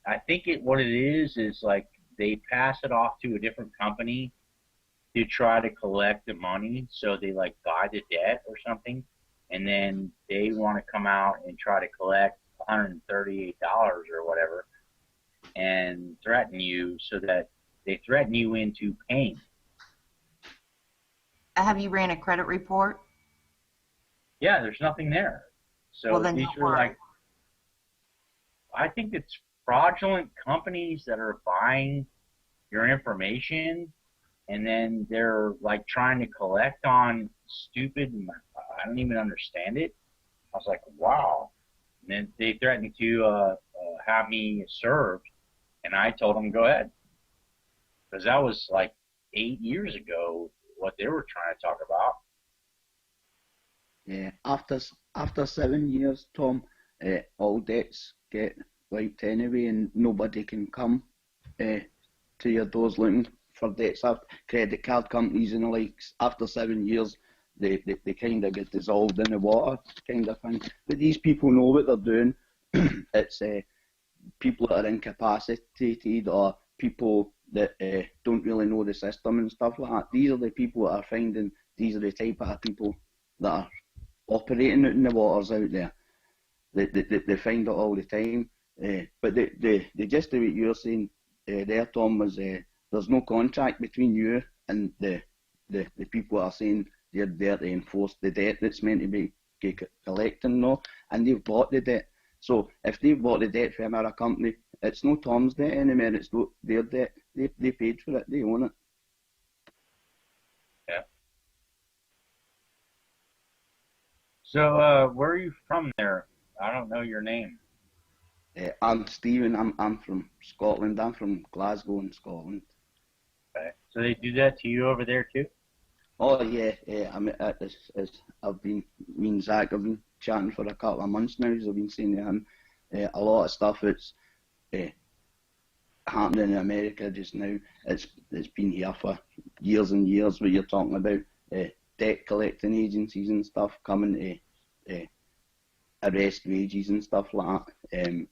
Speaker 5: I think what it is like they pass it off to a different company to try to collect the money, so they like buy the debt or something, and then they want to come out and try to collect $138 or whatever and threaten you, so that they threaten you into paying.
Speaker 2: Have you ran a credit report?
Speaker 5: Yeah, there's nothing there. So
Speaker 2: well, then
Speaker 5: these
Speaker 2: don't
Speaker 5: are
Speaker 2: worry.
Speaker 5: like, I think it's fraudulent companies that are buying your information, and then they're like trying to collect on stupid, I don't even understand it. I was like, wow. And then they threatened to have me served, and I told them, go ahead. Because that was like 8 years ago, what they were trying to talk about.
Speaker 4: Yeah, after 7 years, Tom, all debts get wiped anyway, and nobody can come to your doors looking for debts. After credit card companies and the likes, after 7 years, they kind of get dissolved in the water, kind of thing. But these people know what they're doing. It's people that are incapacitated, or people that don't really know the system and stuff like that. These are the people that are finding. These are the type of people that are operating out in the waters out there. They find it all the time. But the gist of what you're saying there, Tom, was there's no contract between you and the people that are saying they're there to enforce the debt that's meant to be collecting, no, and they've bought the debt. So if they've bought the debt from another company, it's no Tom's debt anymore, it's their debt. They paid for it, they own it.
Speaker 5: Yeah. So where are you from there? I don't know your name.
Speaker 4: I'm Stephen. I'm from Scotland. I'm from Glasgow in Scotland.
Speaker 5: Okay. So they do that to you over there too?
Speaker 4: Oh yeah. I mean, I've been, me and Zach have been chatting for a couple of months now. So I've been saying to him a lot of stuff that's happening in America just now. It's been here for years and years. What you're talking about, debt collecting agencies and stuff coming to arrest wages and stuff like that.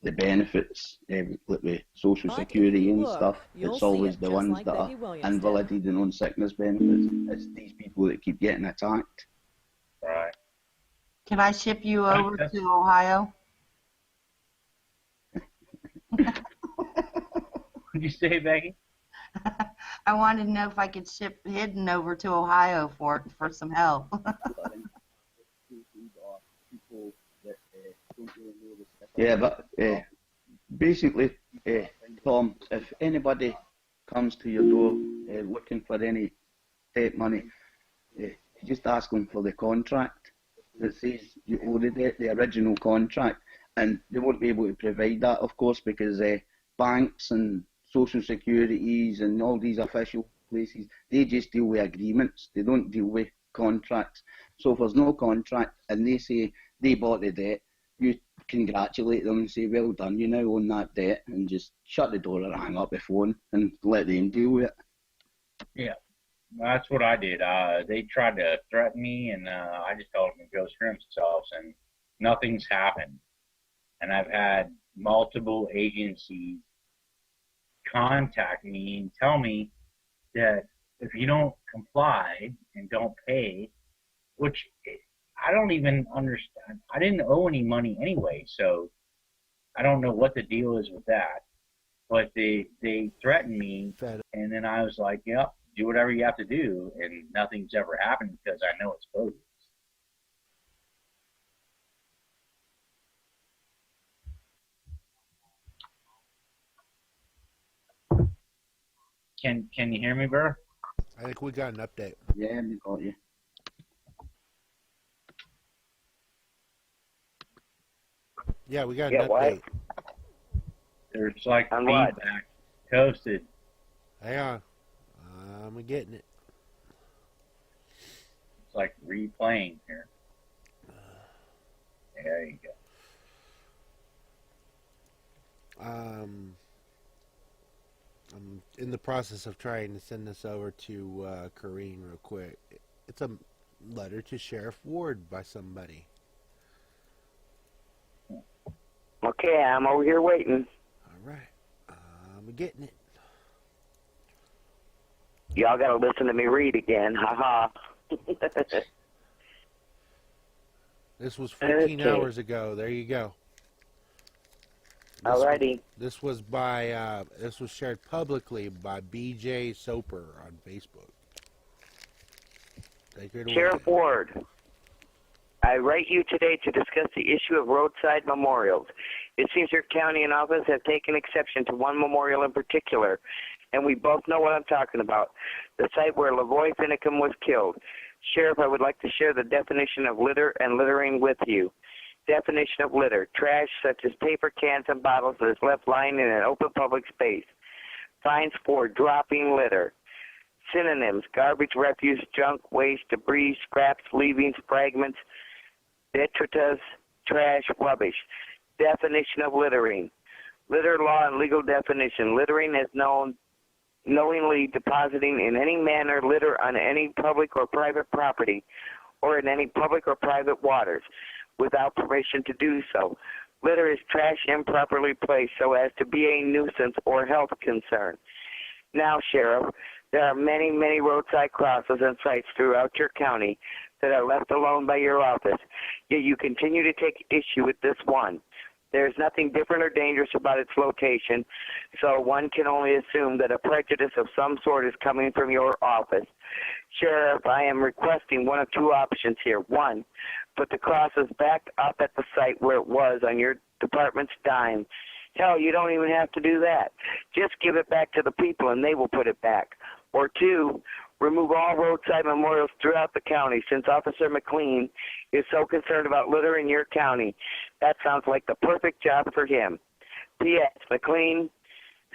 Speaker 4: The benefits, with Social Security and stuff, it's always the ones that are invalidating on sickness benefits. It's these people that keep getting attacked.
Speaker 5: Right.
Speaker 2: Can I ship you over to Ohio?
Speaker 5: What'd you say, Becky?
Speaker 2: I wanted to know if I could ship Hidden over to Ohio for some help.
Speaker 4: Yeah, but basically, Tom, if anybody comes to your door looking for any debt money, you just ask them for the contract that says you owe the debt, the original contract, and they won't be able to provide that, of course, because banks and Social Securities and all these official places, they just deal with agreements. They don't deal with contracts. So if there's no contract and they say they bought the debt, you congratulate them and say, well done, you now own that debt, and just shut the door and hang up the phone and let them deal with it.
Speaker 5: Yeah, that's what I did. They tried to threaten me, and I just told them to go screw themselves, and nothing's happened. And I've had multiple agencies contact me and tell me that if you don't comply and don't pay, which I don't even understand. I didn't owe any money anyway, so I don't know what the deal is with that. But they threatened me,
Speaker 1: Fed.
Speaker 5: and then I was like, yep, do whatever you have to do, and nothing's ever happened because I know it's bogus. Can you hear me, Burr?
Speaker 1: I think we got an update.
Speaker 4: Yeah, we got you.
Speaker 1: Yeah, we got an
Speaker 3: Yeah, what?
Speaker 1: update.
Speaker 5: There's like
Speaker 3: On what?
Speaker 5: feedback posted.
Speaker 1: Hang on. I'm getting it.
Speaker 5: It's like replaying here. There you go.
Speaker 1: I'm in the process of trying to send this over to Corrine real quick. It's a letter to Sheriff Ward by somebody.
Speaker 3: Okay, I'm over here waiting.
Speaker 1: All right. I'm getting it.
Speaker 3: Y'all gotta listen to me read again. Ha ha.
Speaker 1: This was 14
Speaker 3: Okay.
Speaker 1: hours ago. There you go. This
Speaker 3: Alrighty.
Speaker 1: This was by this was shared publicly by BJ Soper on Facebook. Take it away.
Speaker 3: Sheriff Ward, I write you today to discuss the issue of roadside memorials. It seems your county and office have taken exception to one memorial in particular, and we both know what I'm talking about, the site where Lavoy Finicum was killed. Sheriff, I would like to share the definition of litter and littering with you. Definition of litter: trash such as paper, cans, and bottles that is left lying in an open public space. Fines for dropping litter. Synonyms: garbage, refuse, junk, waste, debris, scraps, leavings, fragments, detritus, trash, rubbish. Definition of littering. Litter law and legal definition. Littering is knowingly depositing in any manner litter on any public or private property or in any public or private waters without permission to do so. Litter is trash improperly placed so as to be a nuisance or health concern. Now, Sheriff, there are many, many roadside crosses and sites throughout your county that are left alone by your office, yet you continue to take issue with this one. There is nothing different or dangerous about its location, so one can only assume that a prejudice of some sort is coming from your office. Sheriff, I am requesting one of two options here. One, put the crosses back up at the site where it was on your department's dime. Hell, you don't even have to do that. Just give it back to the people and they will put it back. Or two, remove all roadside memorials throughout the county since Officer McLean is so concerned about litter in your county. That sounds like the perfect job for him. P.S. McLean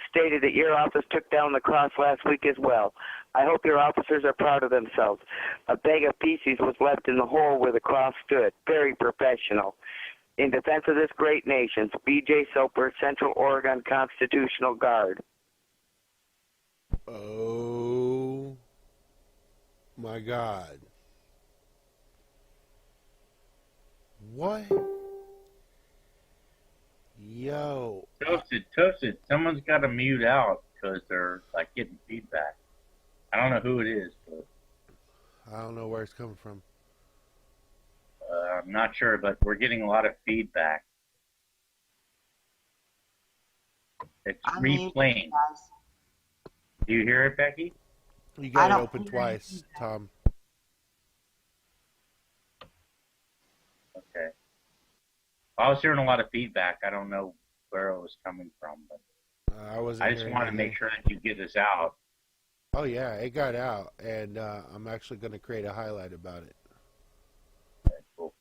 Speaker 3: stated that your office took down the cross last week as well. I hope your officers are proud of themselves. A bag of feces was left in the hole where the cross stood. Very professional. In defense of this great nation, B.J. Soper, Central Oregon Constitutional Guard.
Speaker 1: Oh my God. What? Yo.
Speaker 5: Toasted. Someone's got to mute out because they're like getting feedback. I don't know who it is, but
Speaker 1: I don't know where it's coming from.
Speaker 5: I'm not sure, but we're getting a lot of feedback. It's replaying. Do you hear it, Becky?
Speaker 1: You got
Speaker 2: I
Speaker 1: it
Speaker 2: don't
Speaker 1: open
Speaker 2: hear
Speaker 1: twice,
Speaker 2: anything.
Speaker 1: Tom.
Speaker 5: Okay. I was hearing a lot of feedback. I don't know where it was coming from, but
Speaker 1: I
Speaker 5: I just want to make sure that you get this out.
Speaker 1: Oh yeah, it got out, and I'm actually going to create a highlight about it.
Speaker 5: Okay, cool.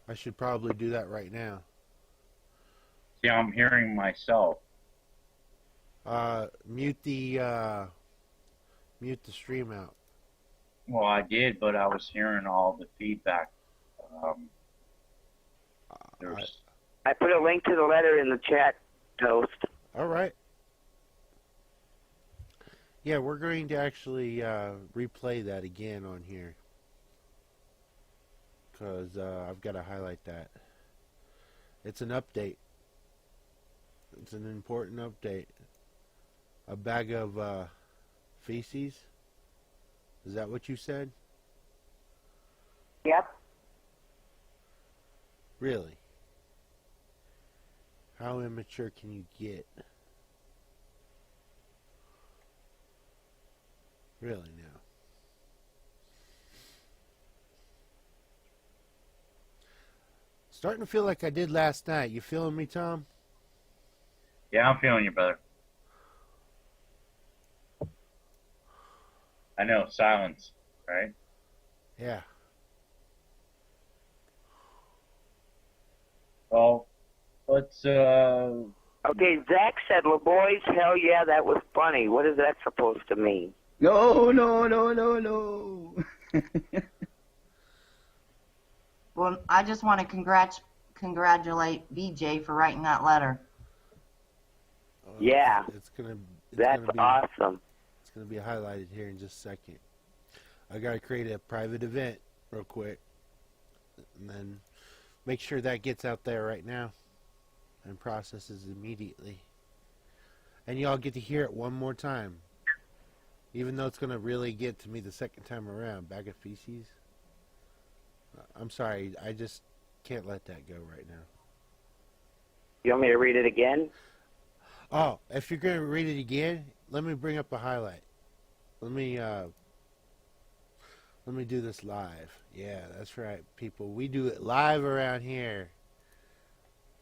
Speaker 1: I should probably do that right now.
Speaker 5: See, I'm hearing myself.
Speaker 1: Mute the stream out.
Speaker 5: Well, I did, but I was hearing all the feedback. There's
Speaker 3: I put a link to the letter in the chat, Toast.
Speaker 1: All right. Yeah, we're going to actually replay that again on here because I've got to highlight that. It's an update. It's an important update. A bag of feces? Is that what you said?
Speaker 3: Yep.
Speaker 1: Really? How immature can you get? Really now? Starting to feel like I did last night. You feeling me, Tom?
Speaker 5: Yeah, I'm feeling you, brother. I know, silence, right?
Speaker 1: Yeah.
Speaker 5: Well, let's,
Speaker 3: Okay, Zach said, LeBoys, hell yeah, that was funny. What is that supposed to mean?
Speaker 4: No, no, no, no, no.
Speaker 2: Well, I just want to congratulate BJ for writing that letter.
Speaker 3: Yeah,
Speaker 1: It's gonna
Speaker 3: that's
Speaker 1: be
Speaker 3: awesome.
Speaker 1: it's gonna be highlighted here in just a second. I gotta create a private event real quick, and then make sure that gets out there right now and processes immediately. And y'all get to hear it one more time, even though it's gonna really get to me the second time around. Bag of feces. I'm sorry, I just can't let that go right now.
Speaker 3: You want me to read it again?
Speaker 1: Oh, if you're gonna read it again, let me bring up a highlight. Let me do this live. Yeah, that's right, people. We do it live around here.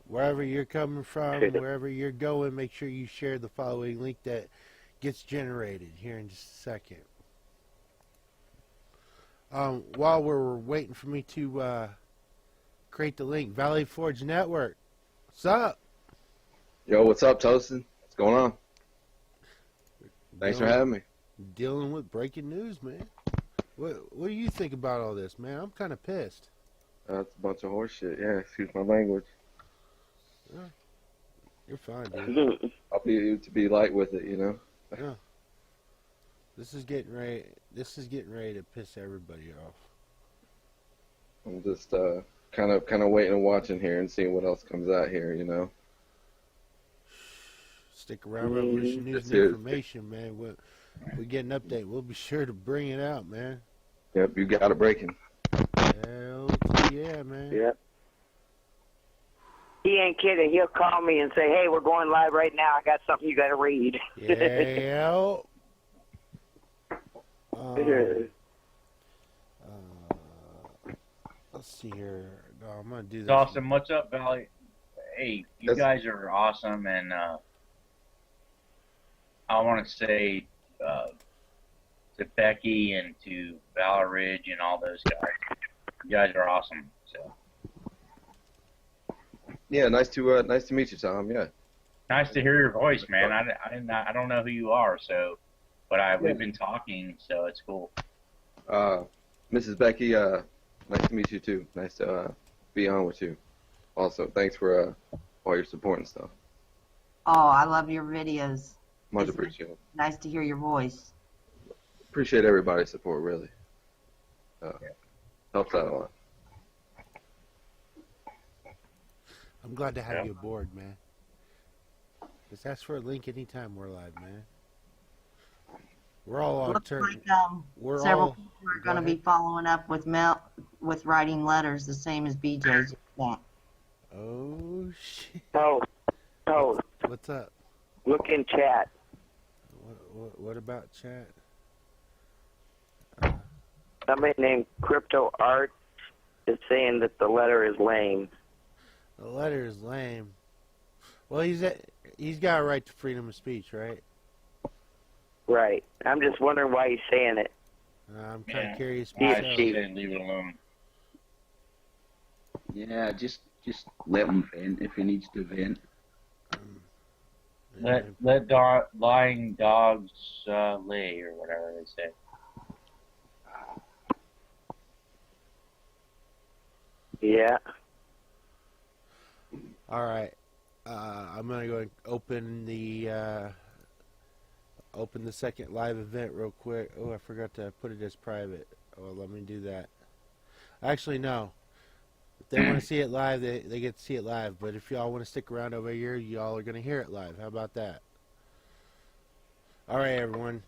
Speaker 1: Wherever you're coming from, wherever you're going, make sure you share the following link that gets generated here in just a second. While we're waiting for me to create the link, Valley Forge Network. What's up?
Speaker 6: Yo, what's up, Toastin? What's going on? Thanks for having me.
Speaker 1: Dealing with breaking news, man. What do you think about all this, man? I'm kind of pissed.
Speaker 6: That's a bunch of horse shit. Yeah, excuse my language.
Speaker 1: Yeah, you're fine, dude.
Speaker 6: I'll be light with it, you know.
Speaker 1: Yeah. This is getting ready to piss everybody off.
Speaker 6: I'm just kind of waiting and watching here and seeing what else comes out here, you know.
Speaker 1: Stick around, Revolution News and Information, man. We get an update. We'll be sure to bring it out, man.
Speaker 6: Yep, you got it breaking.
Speaker 1: Hell yeah, man.
Speaker 3: Yep. He ain't kidding. He'll call me and say, hey, we're going live right now. I got something you got to read.
Speaker 1: Yeah. Let's see here. No, I'm gonna do this.
Speaker 5: Awesome. What's up, Valley? Hey, you guys are awesome, and I want to say to Becky and to Valor Ridge and all those guys, you guys are awesome. So
Speaker 6: Yeah, nice to meet you, Tom. Yeah.
Speaker 5: nice to hear your voice, man. I don't know who you are, so but we've been talking, so it's cool.
Speaker 6: Mrs. Becky, nice to meet you too. Nice to be on with you. Also, thanks for all your support and stuff.
Speaker 2: Oh, I love your videos.
Speaker 6: Much
Speaker 2: It's
Speaker 6: appreciated.
Speaker 2: nice to hear your voice.
Speaker 6: Appreciate everybody's support, really. Helps out a lot.
Speaker 1: I'm glad to have you aboard, man. Just ask for a link anytime we're live, man. We're all on
Speaker 2: Looks
Speaker 1: turn.
Speaker 2: like several people are going to be following up with writing letters the same as BJ's. Yeah.
Speaker 1: Oh shit!
Speaker 3: Oh,
Speaker 1: What's up?
Speaker 3: look in chat.
Speaker 1: What about chat?
Speaker 3: Somebody named Crypto Art is saying that the letter is lame.
Speaker 1: The letter is lame. Well, he's got a right to freedom of speech, right?
Speaker 3: Right. I'm just wondering why he's saying it.
Speaker 1: I'm kind of curious
Speaker 5: I
Speaker 1: myself.
Speaker 5: say leave it alone.
Speaker 4: Yeah, just let him vent if he needs to vent.
Speaker 5: Let lying dogs lay, or whatever they say.
Speaker 3: Yeah.
Speaker 1: All right. I'm gonna go and open the second live event real quick. Oh, I forgot to put it as private. Oh, let me do that. Actually, no. If they want to see it live, they get to see it live. But if y'all want to stick around over here, y'all are gonna hear it live. How about that? All right, everyone.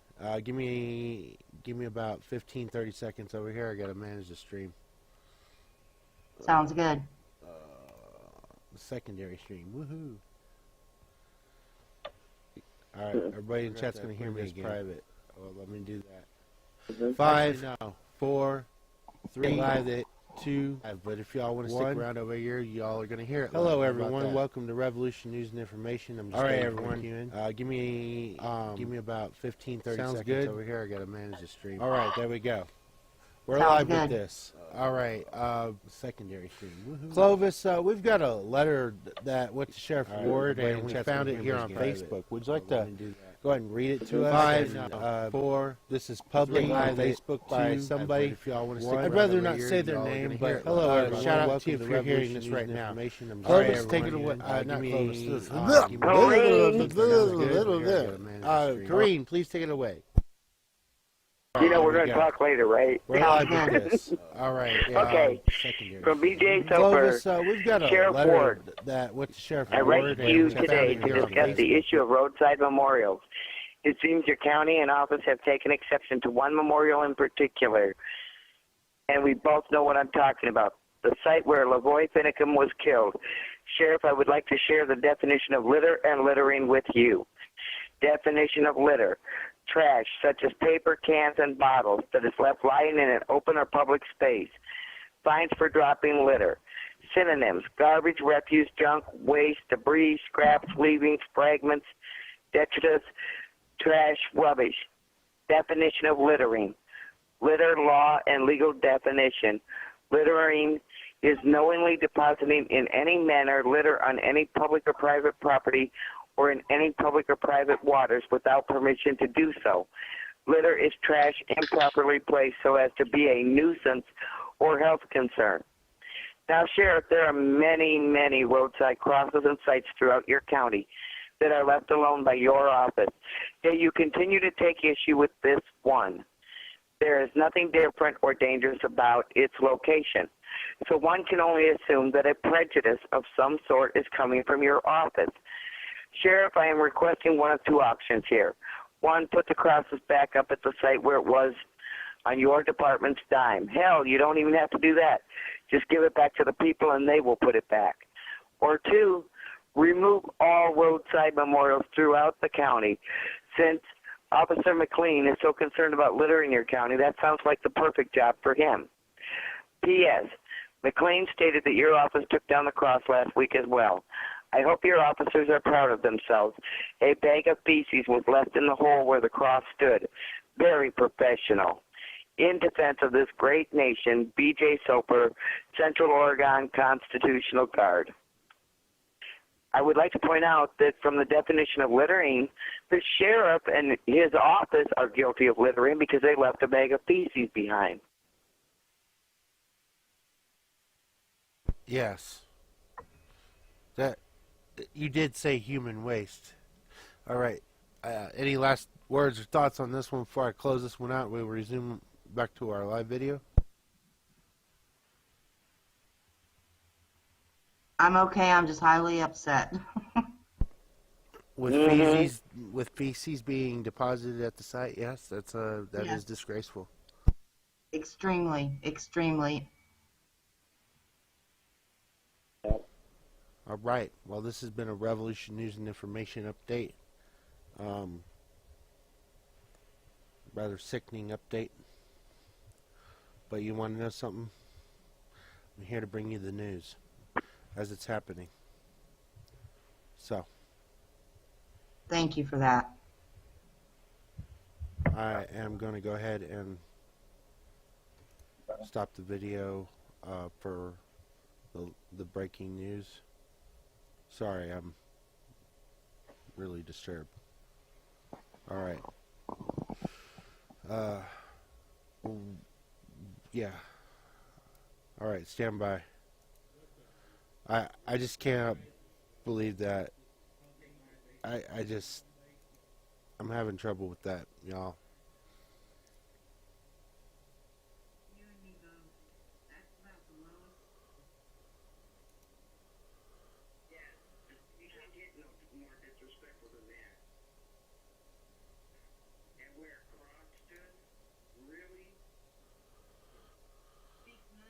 Speaker 1: Give me about 15-30 seconds over here. I gotta manage the stream.
Speaker 2: Sounds good.
Speaker 1: The secondary stream. Woohoo! All right, everybody in chat's gonna hear me again. Private. Well, let me do that. 5, no, 4, 3, 2. But if y'all want to stick around over here, y'all are gonna hear it. Hello, everyone. Welcome to Revolution News and Information. I'm just all right, everyone. Give me about 15-30 seconds good over here. I gotta manage the stream. All right, there we go. We're
Speaker 2: Sounds
Speaker 1: live
Speaker 2: good.
Speaker 1: with this. All right, secondary stream. Woohoo. Clovis, we've got a letter that went to Sheriff Ward, and we found it here on Facebook. Would you like to go ahead and read it to us? 5, 4. This is public on Facebook by somebody. If y'all want to stick, I'd rather not say their name, but hello, shout out to you if you're hearing this right now. Clovis, take it away. Not Clovis. Kareen, please take it away.
Speaker 3: You know, we're going to talk later, right?
Speaker 1: We're live with this. All right.
Speaker 3: Okay.
Speaker 1: Secondary.
Speaker 3: From BJ Soper,
Speaker 1: Clovis, we've got a
Speaker 3: Sheriff
Speaker 1: letter
Speaker 3: Ward.
Speaker 1: that went to Sheriff
Speaker 3: I
Speaker 1: Ward.
Speaker 3: write to you
Speaker 1: and we found
Speaker 3: today
Speaker 1: it
Speaker 3: to
Speaker 1: here on
Speaker 3: discuss the
Speaker 1: Facebook.
Speaker 3: issue of roadside memorials. It seems your county and office have taken exception to one memorial in particular, and we both know what I'm talking about, the site where Lavoy Finicum was killed. Sheriff, I would like to share the definition of litter and littering with you. Definition of litter: trash such as paper, cans, and bottles that is left lying in an open or public space. Fines for dropping litter. Synonyms: garbage, refuse, junk, waste, debris, scraps, leavings, fragments, detritus, trash, rubbish. Definition of littering: litter, law, and legal definition. Littering is knowingly depositing in any manner litter on any public or private property or in any public or private waters without permission to do so. Litter is trash improperly placed so as to be a nuisance or health concern. Now, Sheriff, there are many, many roadside crosses and sites throughout your county that are left alone by your office, yet you continue to take issue with this one. There is nothing different or dangerous about its location, so one can only assume that a prejudice of some sort is coming from your office. Sheriff, I am requesting one of two options here. One, put the crosses back up at the site where it was on your department's dime. Hell, you don't even have to do that. Just give it back to the people and they will put it back. Or two, remove all roadside memorials throughout the county. Since Officer McLean is so concerned about litter in your county, that sounds like the perfect job for him. P.S. McLean stated that your office took down the cross last week as well. I hope your officers are proud of themselves. A bag of feces was left in the hole where the cross stood. Very professional. In defense of this great nation, B.J. Soper, Central Oregon Constitutional Guard. I would like to point out that from the definition of littering, the sheriff and his office are guilty of littering because they left a bag of feces behind.
Speaker 1: Yes. That you did say human waste. All right. Any last words or thoughts on this one before I close this one out? We'll resume back to our live video.
Speaker 2: I'm okay. I'm just highly upset.
Speaker 1: With feces being deposited at the site, yes, that
Speaker 2: Yes.
Speaker 1: is disgraceful.
Speaker 2: Extremely, extremely.
Speaker 1: All right. Well, this has been a Revolution News and Information update. Rather sickening update. But you want to know something? I'm here to bring you the news as it's happening. So,
Speaker 2: Thank you for that.
Speaker 1: I am going to go ahead and stop the video for the breaking news. Sorry, I'm really disturbed. All right. Yeah. All right, stand by. I just can't believe that. I'm having trouble with that, y'all.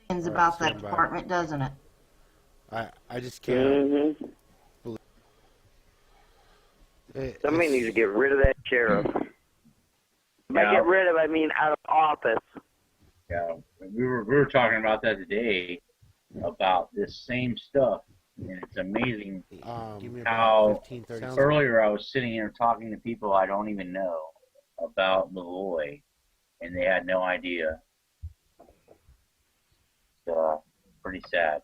Speaker 2: Millions
Speaker 1: All right,
Speaker 2: about that
Speaker 1: stand by.
Speaker 2: department, doesn't it?
Speaker 1: I just can't.
Speaker 3: Somebody needs to get rid of that sheriff. By
Speaker 5: Yeah.
Speaker 3: get rid of, I mean out of office.
Speaker 5: Yeah, we were talking about that today, about this same stuff, and it's amazing
Speaker 1: Give me
Speaker 5: how
Speaker 1: about 15, 30 seconds.
Speaker 5: earlier I was sitting here talking to people I don't even know about Malloy, and they had no idea. It's pretty sad.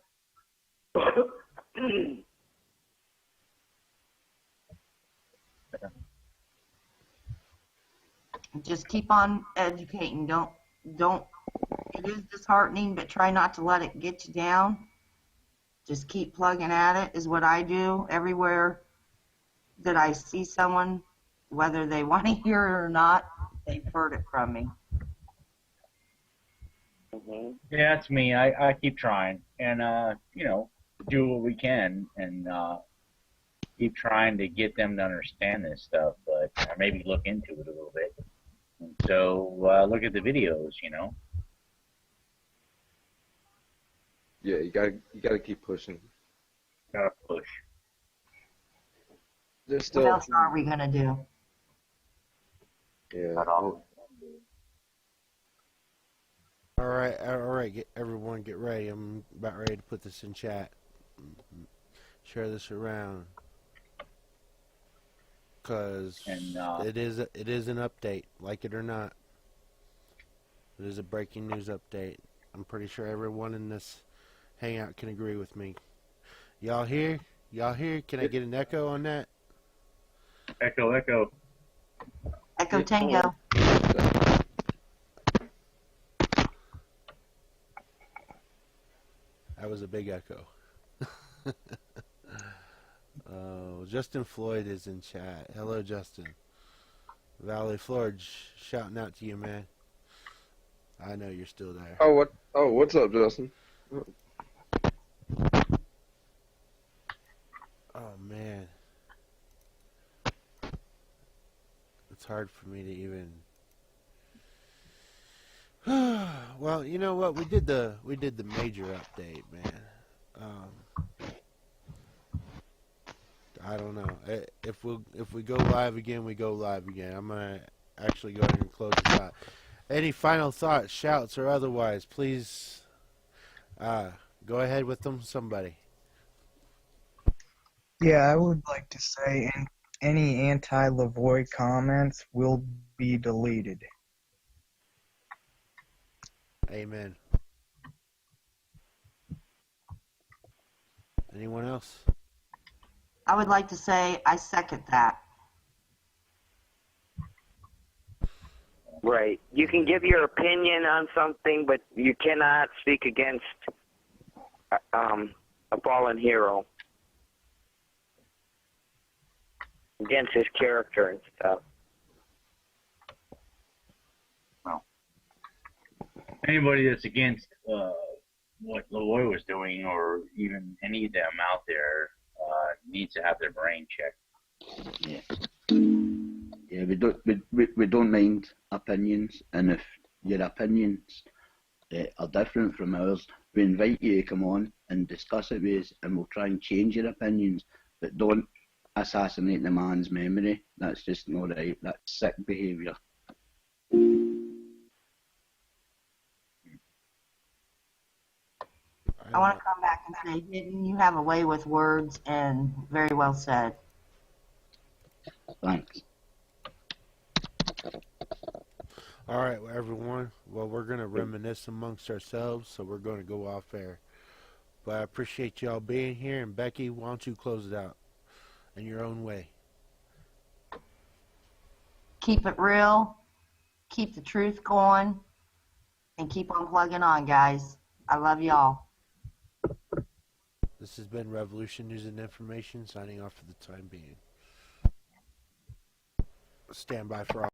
Speaker 2: Just keep on educating. Don't. It is disheartening, but try not to let it get you down. Just keep plugging at it is what I do everywhere that I see someone, whether they want to hear it or not. They've heard it from me.
Speaker 5: Yeah, that's me. I keep trying, and do what we can, and keep trying to get them to understand this stuff, but or maybe look into it a little bit. And so look at the videos,
Speaker 6: Yeah, you gotta keep pushing.
Speaker 5: Gotta push.
Speaker 6: There's
Speaker 2: What
Speaker 6: still.
Speaker 2: else are we gonna do?
Speaker 6: Yeah.
Speaker 1: All right, everyone get ready. I'm about ready to put this in chat. Share this around. Because it is an update, like it or not. It is a breaking news update. I'm pretty sure everyone in this hangout can agree with me. Y'all here? Y'all here? Can I get an echo on that?
Speaker 5: Echo, echo.
Speaker 2: Echo Tango.
Speaker 1: That was a big echo. Oh, Justin Floyd is in chat. Hello, Justin. Valley Floyd, shouting out to you, man. I know you're still there.
Speaker 6: What's up, Justin?
Speaker 1: Oh, man. It's hard for me to even. Well, you know what? We did the major update, man. I don't know. If we go live again, we go live again. I'm gonna actually go ahead and close this out. Any final thoughts, shouts, or otherwise, please go ahead with them, somebody.
Speaker 7: Yeah, I would like to say any anti-Lavoy comments will be deleted.
Speaker 1: Amen. Anyone else?
Speaker 2: I would like to say I second that.
Speaker 3: Right. You can give your opinion on something, but you cannot speak against a fallen hero. Against his character and stuff.
Speaker 5: Well, anybody that's against what Lavoy was doing, or even any of them out there, needs to have their brain checked.
Speaker 4: Yeah. Yeah, we don't mind opinions, and if your opinions are different from ours, we invite you to come on and discuss it with us, and we'll try and change your opinions, but don't assassinate the man's memory. That's just not right. That's sick behaviour.
Speaker 2: I want to come back and say, didn't you have a way with words? And very well said.
Speaker 4: Thanks.
Speaker 1: All right, well, everyone. Well, we're going to reminisce amongst ourselves, so we're going to go off air. But I appreciate y'all being here. And Becky, why don't you close it out in your own way?
Speaker 2: Keep it real. Keep the truth going. And keep on plugging on, guys. I love y'all.
Speaker 1: This has been Revolution News and Information, signing off for the time being. Stand by for all.